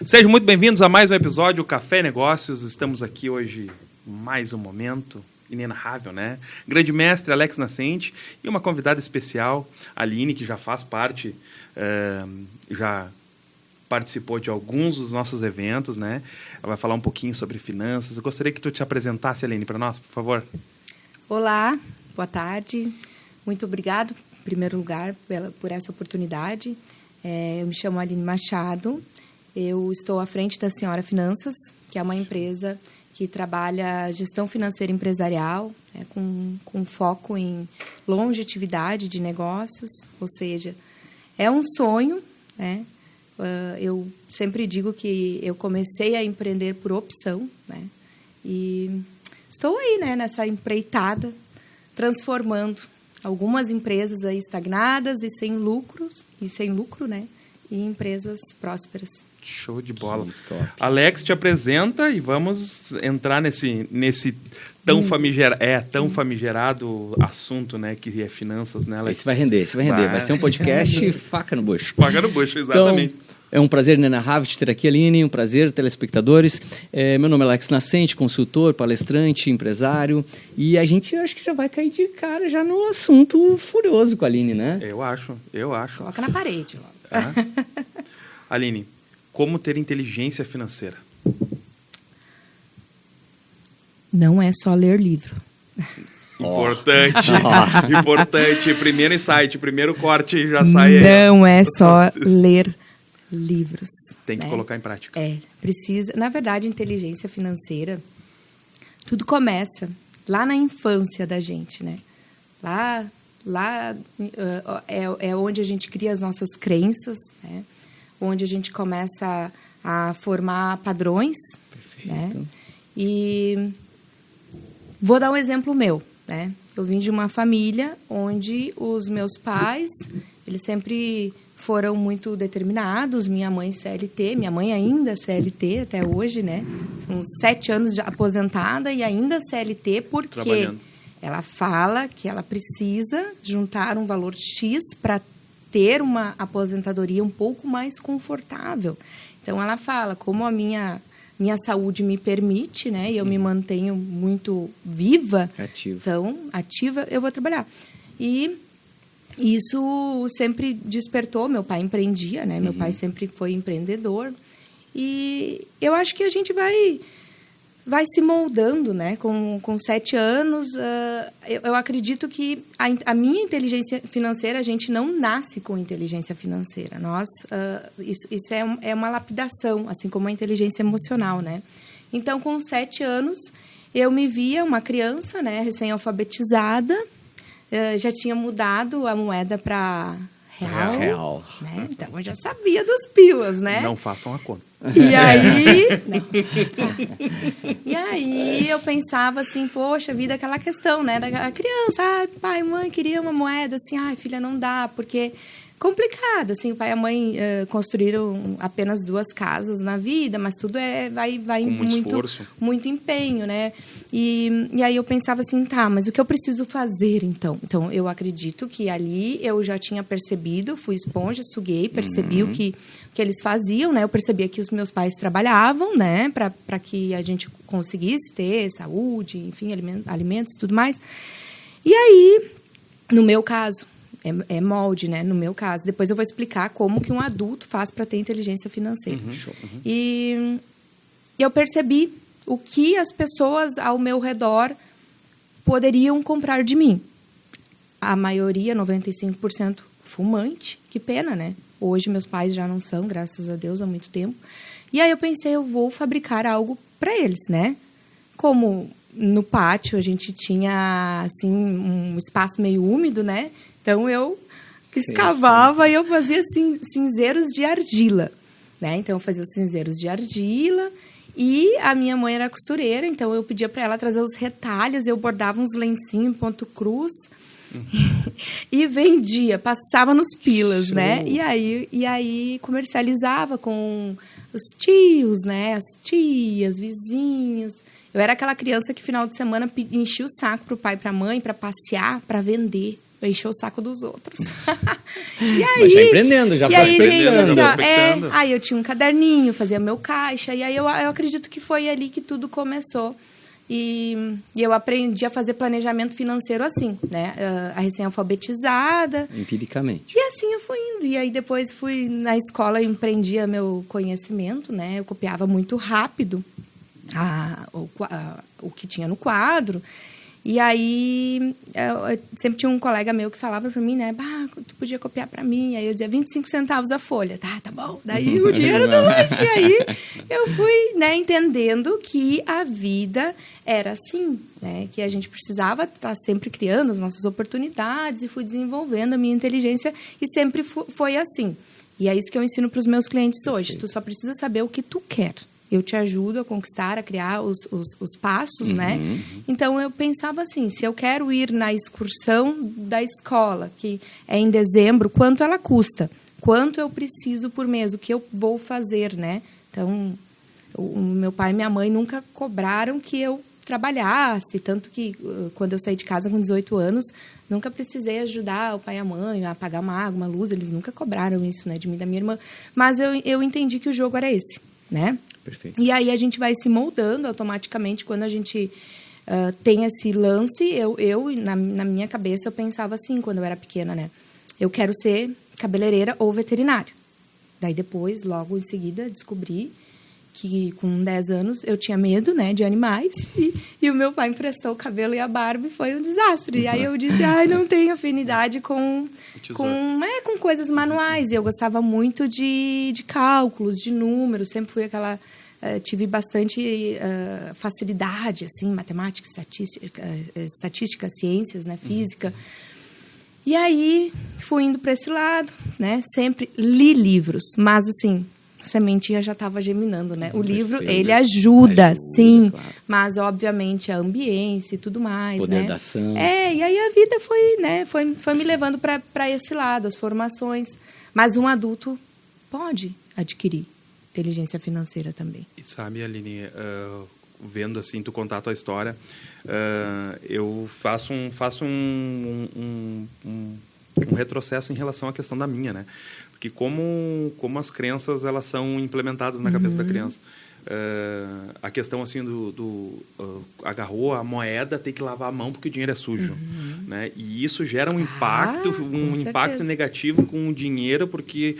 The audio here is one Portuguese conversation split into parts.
Sejam muito bem-vindos a mais um episódio Café e Negócios. Estamos aqui hoje, mais um momento inenarrável, né? Grande mestre Alex Nascente e uma convidada especial, Aline, que já faz parte, já participou de alguns dos nossos eventos, né? Ela vai falar um pouquinho sobre finanças. Eu gostaria que tu te apresentasse, Aline, para nós, por favor. Olá, boa tarde. Muito obrigado, em primeiro lugar, por essa oportunidade. Eu me chamo Aline Machado. Eu estou à frente da Senhora Finanças, que é uma empresa que trabalha gestão financeira empresarial, com foco em longevidade de negócios, ou seja, é um sonho, né? Eu sempre digo que eu comecei a empreender por opção, né? E estou aí, né, nessa empreitada, transformando algumas empresas aí estagnadas e sem lucro, né, em empresas prósperas. Show de bola. Alex te apresenta e vamos entrar nesse tão famigerado assunto, né, que é finanças, né, Alex? Esse vai render. Vai ser um podcast faca no bucho. Faca no bucho, exatamente. Então, é um prazer inenarrável te ter aqui, Aline, um prazer, telespectadores. Meu nome é Alex Nascente, consultor, palestrante, empresário, e a gente acho que já vai cair de cara já no assunto furioso com a Aline, né? Eu acho. Coloca na parede. Aline, como ter inteligência financeira? Não é só ler livro. Importante. Primeiro insight, primeiro corte já sai aí. Não é só ler livros. Tem que colocar em prática. Precisa. Na verdade, inteligência financeira, tudo começa lá na infância da gente, né? Lá é onde a gente cria as nossas crenças, né? Onde a gente começa a formar padrões. Perfeito. Né? E vou dar um exemplo meu, né? Eu vim de uma família onde os meus pais, eles sempre foram muito determinados. Minha mãe CLT, minha mãe ainda é CLT até hoje, né? São 7 anos de aposentada e ainda CLT, porque ela fala que ela precisa juntar um valor X para ter uma aposentadoria um pouco mais confortável. Então, ela fala, como a minha saúde me permite, né, e eu me mantenho muito viva, ativa, eu vou trabalhar. E isso sempre despertou. Meu pai empreendia, né? Meu pai sempre foi empreendedor. E eu acho que a gente vai se moldando, né? Com 7 anos, eu acredito que a minha inteligência financeira, a gente não nasce com inteligência financeira. Isso é uma lapidação, assim como a inteligência emocional, né? Então, com 7 anos, eu me via uma criança, né? Recém-alfabetizada, já tinha mudado a moeda para real. Né? Então, eu já sabia dos pilas, né? Não façam a conta. E aí eu pensava assim, poxa vida, aquela questão, né, da criança, pai e mãe queria uma moeda, assim, filha, não dá, porque complicado, assim, o pai e a mãe construíram apenas 2 casas na vida, mas tudo vai muito empenho, né? E aí eu pensava assim, mas o que eu preciso fazer, então? Então, eu acredito que ali eu já tinha percebido, fui esponja, suguei, percebi o que eles faziam, né? Eu percebia que os meus pais trabalhavam, né? Para que a gente conseguisse ter saúde, enfim, alimentos e tudo mais. E aí, no meu caso, é molde, né? No meu caso. Depois eu vou explicar como que um adulto faz para ter inteligência financeira. E eu percebi o que as pessoas ao meu redor poderiam comprar de mim. A maioria, 95%, fumante. Que pena, né? Hoje meus pais já não são, graças a Deus, há muito tempo. E aí eu pensei, eu vou fabricar algo para eles, né? Como no pátio a gente tinha, assim, um espaço meio úmido, né? Então, eu escavava e eu fazia cinzeiros de argila, né? Então, eu fazia os cinzeiros de argila e a minha mãe era costureira, então eu pedia para ela trazer os retalhos, eu bordava uns lencinhos em ponto cruz e vendia, passava nos pilas, né? E aí comercializava com os tios, né? As tias, vizinhos. Eu era aquela criança que, final de semana, enchia o saco pro pai e pra mãe para passear, para vender. Encher o saco dos outros. Mas já empreendendo, já E aí, gente, assim, ó, prospectando. aí eu tinha um caderninho, fazia meu caixa, e aí eu acredito que foi ali que tudo começou. E eu aprendi a fazer planejamento financeiro assim, né? A recém-alfabetizada. Empiricamente. E assim eu fui indo. E aí depois fui na escola e empreendia meu conhecimento, né? Eu copiava muito rápido o que tinha no quadro. E aí, eu sempre tinha um colega meu que falava pra mim, né? Bah, tu podia copiar pra mim. Aí eu dizia 25 centavos a folha. Tá bom. Daí o dinheiro do lanche. E aí eu fui, né, entendendo que a vida era assim, né? Que a gente precisava estar sempre criando as nossas oportunidades e fui desenvolvendo a minha inteligência e sempre foi assim. E é isso que eu ensino pros meus clientes hoje. Tu só precisa saber o que tu quer. Eu te ajudo a conquistar, a criar os passos, né? Então, eu pensava assim, se eu quero ir na excursão da escola, que é em dezembro, quanto ela custa? Quanto eu preciso por mês? O que eu vou fazer, né? Então, o meu pai e minha mãe nunca cobraram que eu trabalhasse, tanto que quando eu saí de casa com 18 anos, nunca precisei ajudar o pai e a mãe a pagar uma água, uma luz, eles nunca cobraram isso, né, de mim e da minha irmã. Mas eu entendi que o jogo era esse, né? Perfeito. E aí a gente vai se moldando automaticamente quando a gente tem esse lance. Na minha cabeça, eu pensava assim, quando eu era pequena, né? Eu quero ser cabeleireira ou veterinária. Daí depois, logo em seguida, descobri que com 10 anos eu tinha medo, né, de animais. E o meu pai emprestou o cabelo e a barba e foi um desastre. E aí eu disse, não tenho afinidade com coisas manuais. E eu gostava muito de cálculos, de números. Sempre fui aquela... tive bastante facilidade, assim, matemática, estatística, ciências, né, física. E aí fui indo para esse lado, né? Sempre li livros, mas assim... a sementinha já estava germinando, né? O livro, ele ajuda, sim. Claro. Mas, obviamente, a ambiência e tudo mais, poder né? da ação. E aí a vida foi, né? Foi me levando para esse lado, as formações. Mas um adulto pode adquirir inteligência financeira também. E sabe, Aline, vendo assim, tu contar a tua história, eu faço um retrocesso em relação à questão da minha, né? Porque como as crenças elas são implementadas na cabeça da criança. A questão assim agarrou a moeda, tem que lavar a mão porque o dinheiro é sujo, né? E isso gera um impacto negativo com o dinheiro porque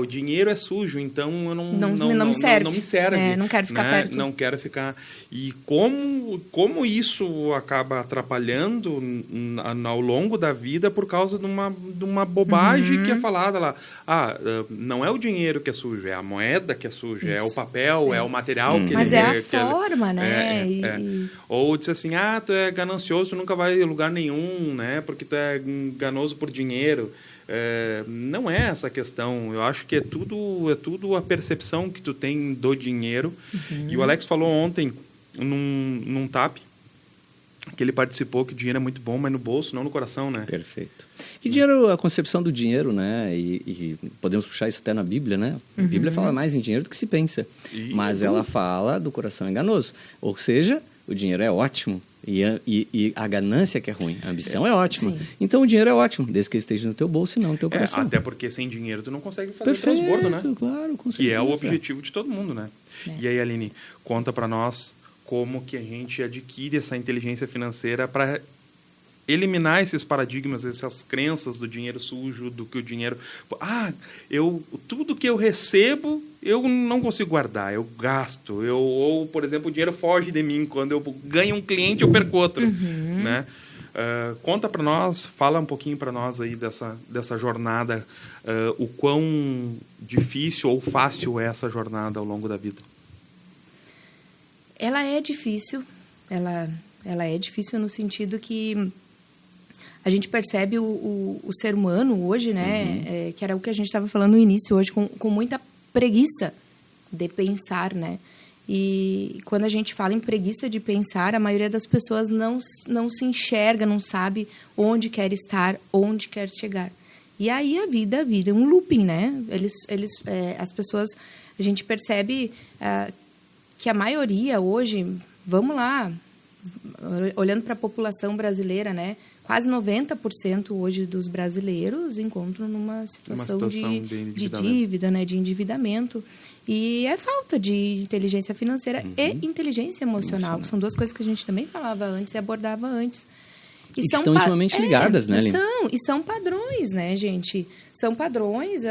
o dinheiro é sujo, então eu não me serve, não quero ficar perto, não quero ficar. E como isso acaba atrapalhando ao longo da vida por causa de uma bobagem que é falada lá. Não é o dinheiro que é sujo, é a moeda que é suja, é o papel, é o material que mas ele... Mas é a forma, né? Ou diz assim, tu é ganancioso, tu nunca vai em lugar nenhum, né? Porque tu é ganoso por dinheiro. Não é essa a questão. Eu acho que é tudo a percepção que tu tem do dinheiro. E o Alex falou ontem, num TAP, que ele participou, que o dinheiro é muito bom, mas no bolso, não no coração, né? Perfeito. Que dinheiro, a concepção do dinheiro, né? E podemos puxar isso até na Bíblia, né? A Bíblia fala mais em dinheiro do que se pensa. Mas ela fala do coração enganoso. Ou seja, o dinheiro é ótimo. E a ganância que é ruim. A ambição é ótima. Sim. Então o dinheiro é ótimo, desde que ele esteja no teu bolso e não no teu coração. Até porque sem dinheiro tu não consegue fazer o transbordo, né? Claro, com certeza. Que é o objetivo de todo mundo, né? E aí, Aline, conta pra nós como que a gente adquire essa inteligência financeira para eliminar esses paradigmas, essas crenças do dinheiro sujo, do que o dinheiro... tudo que eu recebo, eu não consigo guardar, eu gasto. Ou, por exemplo, o dinheiro foge de mim. Quando eu ganho um cliente, eu perco outro. Né? Conta para nós, fala um pouquinho para nós aí dessa jornada, o quão difícil ou fácil é essa jornada ao longo da vida. Ela é difícil, ela é difícil no sentido que a gente percebe o ser humano hoje, né, que era o que a gente estava falando no início hoje, com muita preguiça de pensar, né? E quando a gente fala em preguiça de pensar, a maioria das pessoas não se enxerga, não sabe onde quer estar, onde quer chegar. E aí a vida vira um looping, né? As pessoas, a gente percebe... que a maioria hoje, vamos lá, olhando para a população brasileira, né? Quase 90% hoje dos brasileiros encontram numa situação de dívida, né? De endividamento. E é falta de inteligência financeira e inteligência emocional, que são duas coisas que a gente também falava antes e abordava antes. E que estão intimamente ligadas, né, Aline? São padrões, né, gente? São padrões.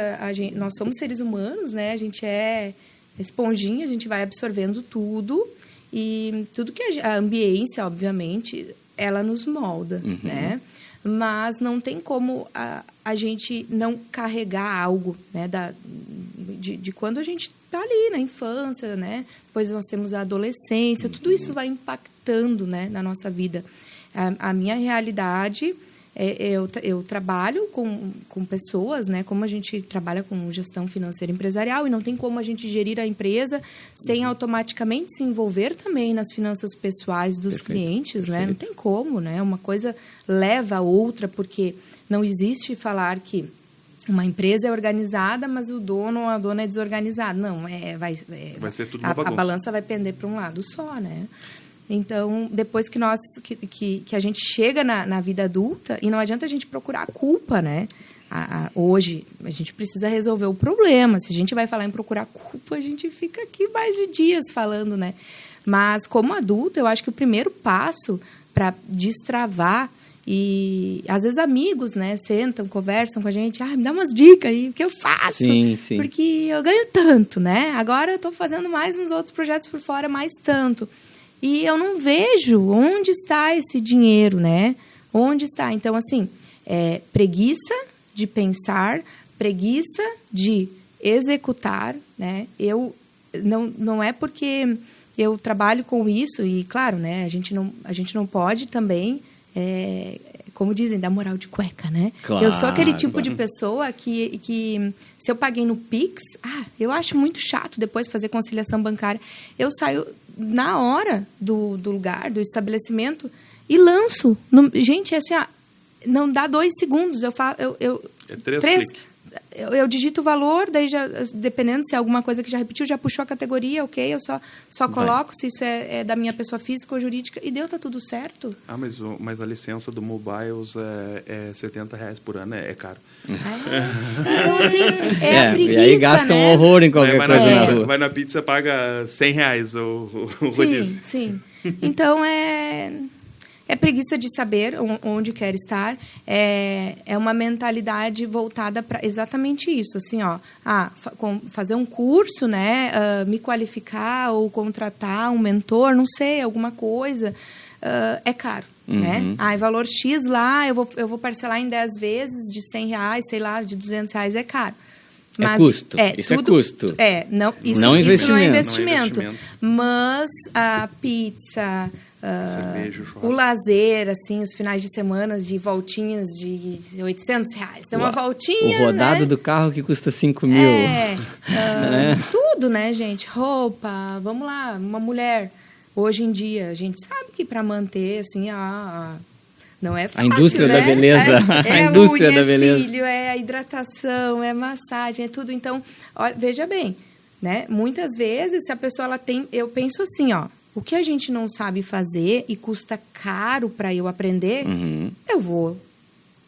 Nós somos seres humanos, né? A gente é esponjinha, a gente vai absorvendo tudo. E tudo que a ambiência, obviamente, ela nos molda, né? Mas não tem como a gente não carregar algo, né? De quando a gente está ali na infância, né? Depois nós temos a adolescência, tudo isso vai impactando, né, na nossa vida. A minha realidade, eu trabalho com pessoas, né? Como a gente trabalha com gestão financeira empresarial, e não tem como a gente gerir a empresa sem automaticamente se envolver também nas finanças pessoais dos clientes, né? Não tem como, né? Uma coisa leva a outra, porque não existe falar que uma empresa é organizada, mas o dono ou a dona é desorganizado. Não, vai ser tudo uma bagunça. A balança vai pender para um lado só, né? Então, depois que a gente chega na vida adulta, e não adianta a gente procurar a culpa, né? Hoje, a gente precisa resolver o problema. Se a gente vai falar em procurar culpa, a gente fica aqui mais de dias falando, né? Mas, como adulto, eu acho que o primeiro passo para destravar, e às vezes amigos, né, sentam, conversam com a gente, me dá umas dicas aí, o que eu faço? Sim. Porque eu ganho tanto, né? Agora eu estou fazendo mais uns outros projetos por fora, mais tanto. E eu não vejo onde está esse dinheiro, né? Onde está? Então, assim, preguiça de pensar, preguiça de executar, né? Não é porque eu trabalho com isso, e claro, né? A gente não pode também, como dizem, dar moral de cueca, né? Claro, eu sou aquele tipo de pessoa que se eu paguei no Pix, eu acho muito chato depois fazer conciliação bancária. Eu saio na hora do lugar, do estabelecimento, e lanço. Gente, assim, não dá 2 segundos. Eu falo, é 3 cliques. Eu digito o valor, daí já, dependendo se é alguma coisa que já repetiu, já puxou a categoria, ok, eu só coloco se isso é da minha pessoa física ou jurídica, e tá tudo certo. Mas a licença do Mobiles é R$70 por ano, é caro. Então, assim, a preguiça, e aí gasta um horror em qualquer coisa na rua. Vai na pizza, paga R$100 o rodízio. Sim. Então, é preguiça de saber onde quer estar. É uma mentalidade voltada para exatamente isso. Assim, fazer um curso, né? Me qualificar ou contratar um mentor, não sei, alguma coisa. É caro, né? Valor X lá, eu vou parcelar em 10 vezes de R$100, sei lá, de R$200 é caro. Mas custo. Isso é custo. Isso não é investimento. Mas a pizza... cerveja, o lazer, assim, os finais de semana de voltinhas de R$800. Então, uma voltinha, o rodado, né, do carro que custa 5 mil. Tudo, né, gente? Roupa, vamos lá, uma mulher. Hoje em dia, a gente sabe que para manter, assim, não é fácil, a indústria, né, da beleza. A indústria unha, da beleza. Cílio, a hidratação, massagem, tudo. Então, olha, veja bem, né? Muitas vezes, se a pessoa ela tem... Eu penso assim, o que a gente não sabe fazer e custa caro para eu aprender, eu vou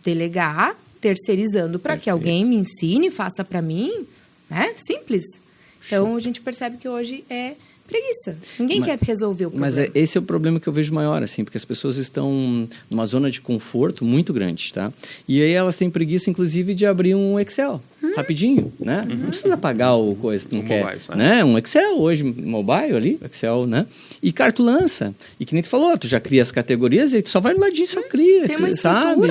delegar, terceirizando para que alguém me ensine, faça para mim, né? Simples. Então, a gente percebe que hoje é preguiça. Ninguém quer resolver o problema. Mas esse é o problema que eu vejo maior, assim, porque as pessoas estão numa zona de conforto muito grande, tá? E aí elas têm preguiça, inclusive, de abrir um Excel, rapidinho, né? Não precisa pagar o coisa, não quer, mobile, né? Um Excel hoje, mobile ali, Excel, né? E cara, tu lança. E que nem tu falou, tu já cria as categorias e tu só vai no ladinho e só cria, tem uma sabe?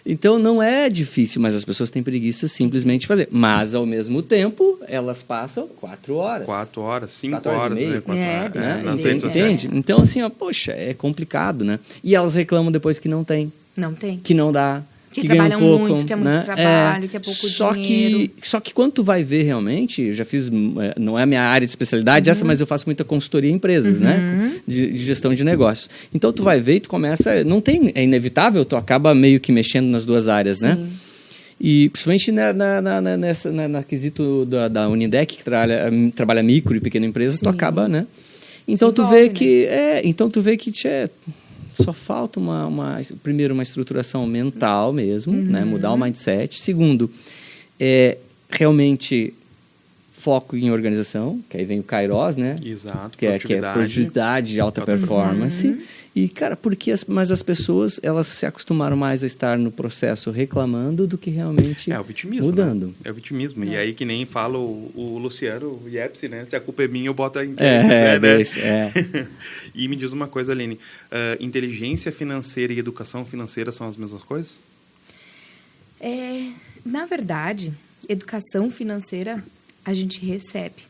Então, não é difícil, mas as pessoas têm preguiça simplesmente de fazer. Mas, ao mesmo tempo, elas passam 4 horas. 4 horas, 5 4 horas, horas, né? 4 horas, né? Nas redes sociais. Entende? Então, assim, poxa, é complicado, né? E elas reclamam depois que não tem. Não tem. Que não dá. Que trabalham pouco, muito, que é muito trabalho, que é pouco dinheiro. Só que quando tu vai ver realmente, eu já fiz, não é a minha área de especialidade essa, mas eu faço muita consultoria em empresas, né? De gestão de negócios. Então tu vai ver e tu começa, é inevitável, tu acaba meio que mexendo nas duas áreas, né? E principalmente na quesito da Unidec, que trabalha micro e pequena empresa, tu acaba, né? Então se tu envolve, vê né? que então tu vê que só falta primeiro uma estruturação mental mesmo, né? Mudar o mindset. Segundo, realmente foco em organização, que aí vem o Kairos, né? Exato, Que é produtividade de alta performance. E, cara, mas as pessoas, elas se acostumaram mais a estar no processo reclamando do que realmente o vitimismo, mudando. Né? É o vitimismo. E aí, que nem fala o Luciano Yepes, né? Se a culpa é minha, eu boto em quem quiser, né? E me diz uma coisa, Aline. Inteligência financeira e educação financeira são as mesmas coisas? Na verdade, educação financeira a gente recebe,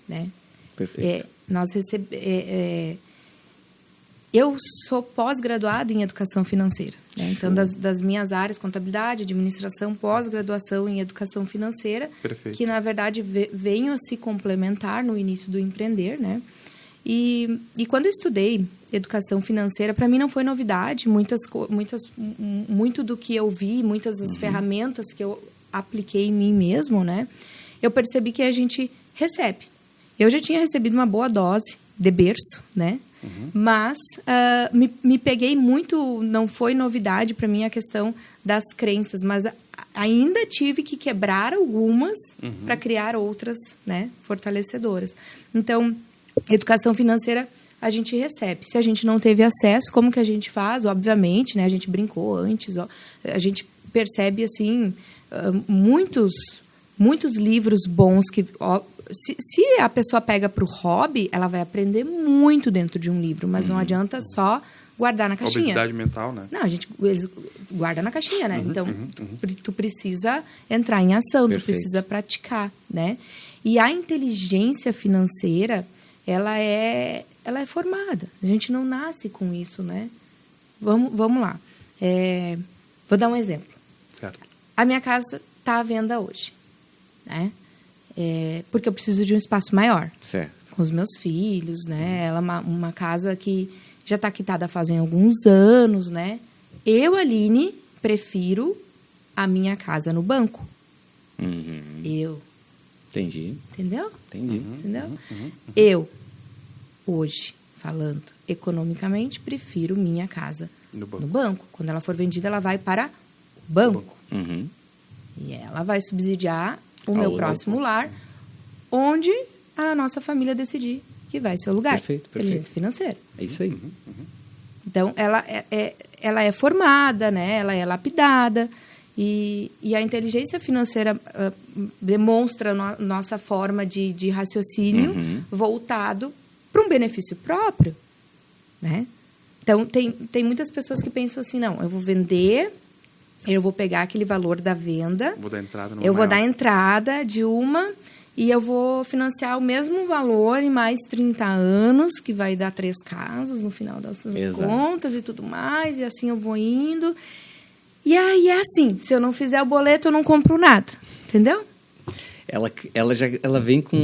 né? Perfeito. Eu sou pós-graduado em educação financeira, né? Então, das minhas áreas, contabilidade, administração, pós-graduação em educação financeira, Perfeito. que, na verdade, venho a se complementar no início do empreender, né? E quando eu estudei educação financeira, para mim não foi novidade, muito do que eu vi, muitas das ferramentas que eu apliquei em mim mesmo, né? Eu percebi que a gente recebe. Eu já tinha recebido uma boa dose de berço, né? Mas me peguei muito, não foi novidade para mim a questão das crenças, mas ainda tive que quebrar algumas para criar outras, né, fortalecedoras. Então, educação financeira a gente recebe. Se a gente não teve acesso, como que a gente faz? Obviamente, né, a gente brincou antes, a gente percebe assim muitos livros bons que... Se a pessoa pega para o hobby, ela vai aprender muito dentro de um livro, mas não adianta só guardar na caixinha. Obesidade mental, né? Não, eles guarda na caixinha, né? Então, tu precisa entrar em ação, Perfeito. Tu precisa praticar, né? E a inteligência financeira, ela é formada. A gente não nasce com isso, né? Vamos lá. Vou dar um exemplo. Certo. A minha casa está à venda hoje, né? Porque eu preciso de um espaço maior. Certo. Com os meus filhos, né? Ela é uma casa que já está quitada fazem alguns anos, né? Eu, Aline, prefiro a minha casa no banco. Eu. Entendi. Entendeu? Entendi. Entendeu? Eu, hoje, falando economicamente, prefiro minha casa no banco. Quando ela for vendida, ela vai para o banco. E ela vai subsidiar o meu próximo lar, onde a nossa família decidir que vai ser o lugar. Perfeito. Inteligência financeira. É isso aí. Então, ela é formada, né? Ela é lapidada. E a inteligência financeira demonstra nossa forma de raciocínio voltado para um benefício próprio, né? Então, tem muitas pessoas que pensam assim, não, eu vou vender... Eu vou pegar aquele valor da venda. Vou dar entrada vou dar entrada de uma e eu vou financiar o mesmo valor em mais 30 anos, que vai dar 3 casas no final das contas e tudo mais. E assim eu vou indo. E aí é assim, se eu não fizer o boleto, eu não compro nada. Entendeu? Ela vem com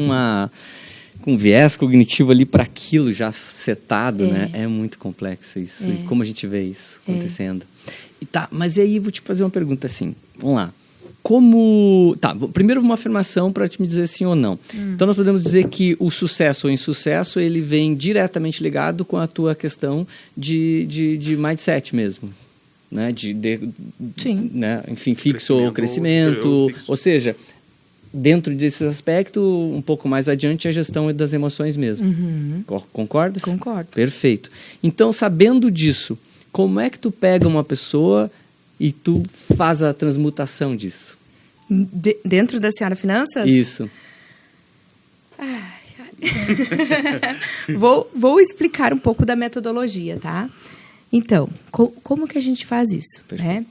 um viés cognitivo ali para aquilo já setado, né? É muito complexo isso. E como a gente vê isso acontecendo. Tá, mas aí eu vou te fazer uma pergunta assim. Vamos lá. Primeiro uma afirmação para te me dizer sim ou não. Então nós podemos dizer que o sucesso ou insucesso ele vem diretamente ligado com a tua questão de mindset mesmo, né? Sim. Né? Enfim, fixo ou crescimento, ou seja, dentro desse aspecto, um pouco mais adiante, a gestão das emoções mesmo. Concordas? Concordo. Perfeito. Então, sabendo disso, como é que tu pega uma pessoa e tu faz a transmutação disso? Dentro da Senhora Finanças? Isso. Vou explicar um pouco da metodologia, tá? Então, como que a gente faz isso? Né?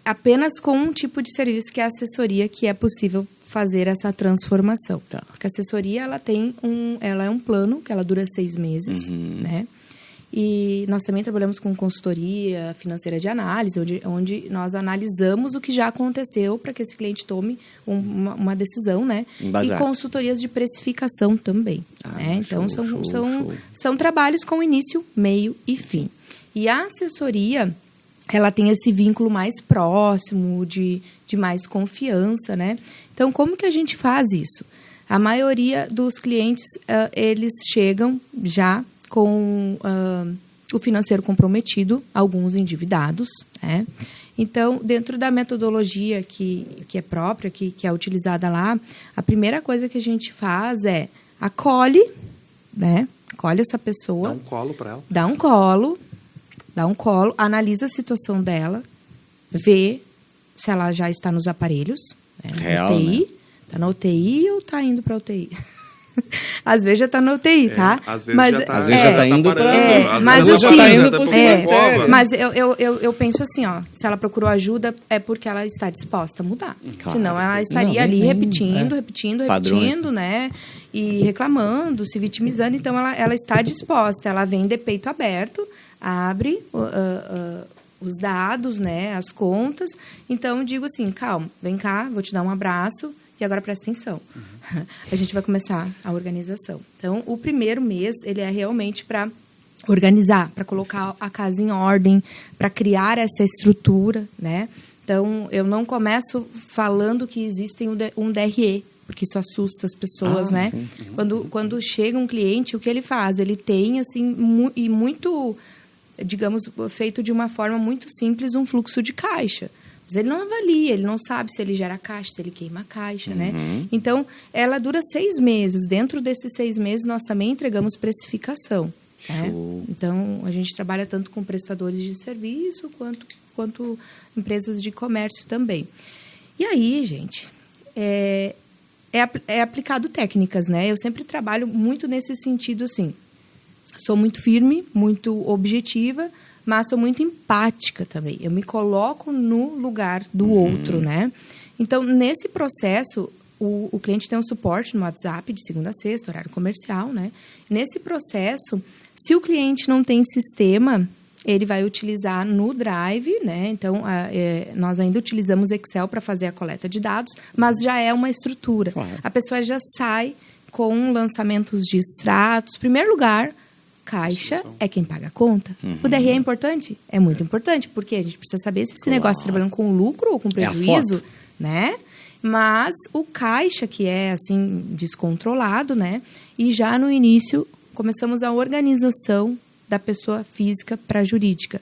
Apenas com um tipo de serviço que é a assessoria que é possível fazer essa transformação. Tá. Porque a assessoria ela é um plano que ela dura 6 meses, né? E nós também trabalhamos com consultoria financeira de análise, onde nós analisamos o que já aconteceu para que esse cliente tome uma decisão, né? Embasado. E consultorias de precificação também. Né? Então, show. São trabalhos com início, meio e fim. E a assessoria, ela tem esse vínculo mais próximo, de mais confiança, né? Então, como que a gente faz isso? A maioria dos clientes, eles chegam já com o financeiro comprometido, alguns endividados, né? Então, dentro da metodologia que é própria, que é utilizada lá, a primeira coisa que a gente faz é acolhe, né? Acolhe essa pessoa. Dá um colo para ela. Dá um colo, analisa a situação dela, vê se ela já está nos aparelhos. Real, UTI. né? Está na UTI ou está indo para UTI? Às vezes já está na UTI, tá? Às vezes já está indo para... mas vezes assim, já tá indo pro cemitério. mas eu penso assim, ó, se ela procurou ajuda é porque ela está disposta a mudar. Claro. Senão ela estaria ali repetindo, Padrões, né? E reclamando, se vitimizando. Então ela está disposta, ela vem de peito aberto, abre os dados, né? As contas. Então eu digo assim, calma, vem cá, vou te dar um abraço. E agora presta atenção. A gente vai começar a organização. Então, o primeiro mês, ele é realmente para organizar, para colocar a casa em ordem, para criar essa estrutura, né? Então, eu não começo falando que existe um DRE, porque isso assusta as pessoas, né? Sim. Quando chega um cliente, o que ele faz? Ele tem, assim, muito, digamos, feito de uma forma muito simples, um fluxo de caixa. Mas ele não avalia, ele não sabe se ele gera caixa, se ele queima a caixa, né? Então, ela dura 6 meses. Dentro desses 6 meses, nós também entregamos precificação. Né? Então, a gente trabalha tanto com prestadores de serviço quanto empresas de comércio também. E aí, gente, é aplicado técnicas, né? Eu sempre trabalho muito nesse sentido, assim. Sou muito firme, muito objetiva, mas sou muito empática também. Eu me coloco no lugar do outro, né? Então, nesse processo, o cliente tem um suporte no WhatsApp de segunda a sexta, horário comercial, né? Nesse processo, se o cliente não tem sistema, ele vai utilizar no Drive, né? Então, nós ainda utilizamos Excel para fazer a coleta de dados, mas já é uma estrutura. Claro. A pessoa já sai com lançamentos de extratos. Primeiro lugar, caixa é quem paga a conta. O DRE é importante? É muito importante, porque a gente precisa saber se esse negócio está trabalhando com lucro ou com prejuízo, né? Mas o caixa, que é, assim, descontrolado, né? E já no início, começamos a organização da pessoa física para a jurídica.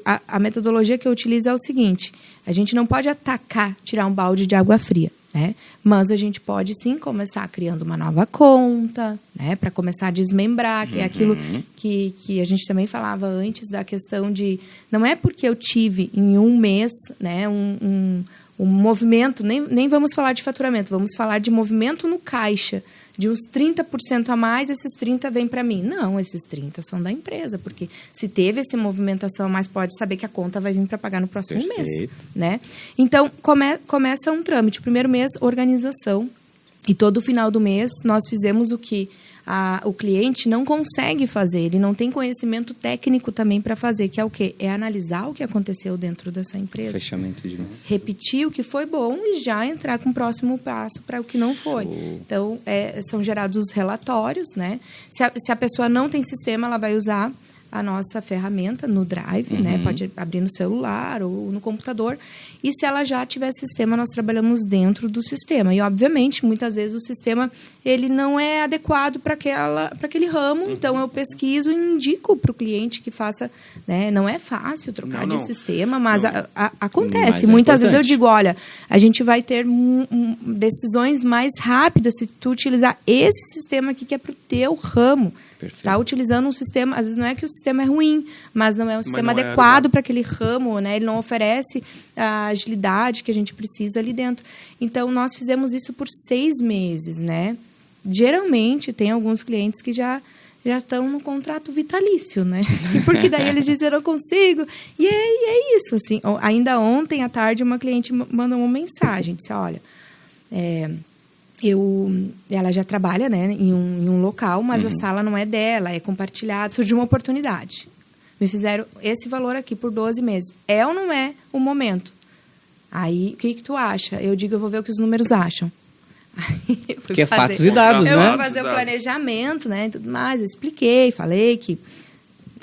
A metodologia que eu utilizo é o seguinte, a gente não pode atacar, tirar um balde de água fria, né? Mas a gente pode, sim, começar criando uma nova conta, né? Para começar a desmembrar, que é aquilo que a gente também falava antes da questão de... Não é porque eu tive em um mês, né, um movimento, nem vamos falar de faturamento, vamos falar de movimento no caixa, de uns 30% a mais, esses 30 vêm para mim. Não, esses 30 são da empresa, porque se teve essa movimentação a mais, pode saber que a conta vai vir para pagar no próximo mês. Né? Então, começa um trâmite. O primeiro mês, organização. E todo final do mês, nós fizemos o que o cliente não consegue fazer. Ele não tem conhecimento técnico também para fazer, que é o quê? É analisar o que aconteceu dentro dessa empresa. Fechamento de mês. Repetir o que foi bom e já entrar com o próximo passo para o que não foi. Então, são gerados os relatórios, né? Se a pessoa não tem sistema, ela vai usar a nossa ferramenta no Drive, né? Pode abrir no celular ou no computador. E se ela já tiver sistema, nós trabalhamos dentro do sistema. E, obviamente, muitas vezes o sistema ele não é adequado para aquele ramo. Então, eu pesquiso e indico para o cliente que faça... Né? Não é fácil trocar de sistema, mas acontece. Mas muitas vezes eu digo, olha, a gente vai ter decisões mais rápidas se tu utilizar esse sistema aqui que é para o teu ramo. Está utilizando um sistema... Às vezes não é que o sistema é ruim, mas não é um sistema adequado para aquele ramo, né? Ele não oferece a agilidade que a gente precisa ali dentro. Então, nós fizemos isso por 6 meses, né? Geralmente, tem alguns clientes que já estão no contrato vitalício, né? Porque daí eles dizem, eu não consigo. E é isso, assim. Ainda ontem, à tarde, uma cliente mandou uma mensagem. Disse, olha... ela já trabalha, né, em um local, mas a sala não é dela, é compartilhada. Surgiu uma oportunidade. Me fizeram esse valor aqui por 12 meses. É ou não é o momento? Aí, o que tu acha? Eu digo, eu vou ver o que os números acham. Porque é fatos e dados, eu né? vou fazer o planejamento, né, e tudo mais. Eu expliquei, falei que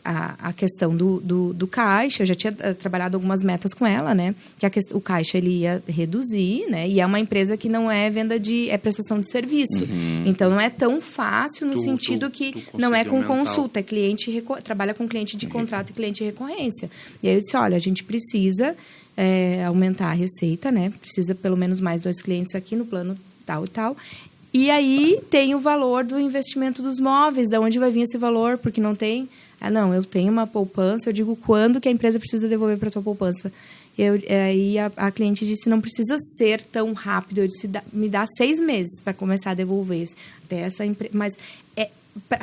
a questão do caixa. Eu já tinha trabalhado algumas metas com ela, né? Que o caixa ele ia reduzir, né? E é uma empresa que não é venda é prestação de serviço. Então, não é tão fácil no sentido que não é com consulta, é cliente, trabalha com cliente de contrato e cliente de recorrência. E aí eu disse, olha, a gente precisa aumentar a receita, né? Precisa pelo menos mais 2 clientes aqui no plano tal e tal. E aí tem o valor do investimento dos móveis, de onde vai vir esse valor, porque não tem... não, eu tenho uma poupança, eu digo quando que a empresa precisa devolver para a tua poupança. Aí a cliente disse, não precisa ser tão rápido. Eu disse, me dá 6 meses para começar a devolver. Até essa mas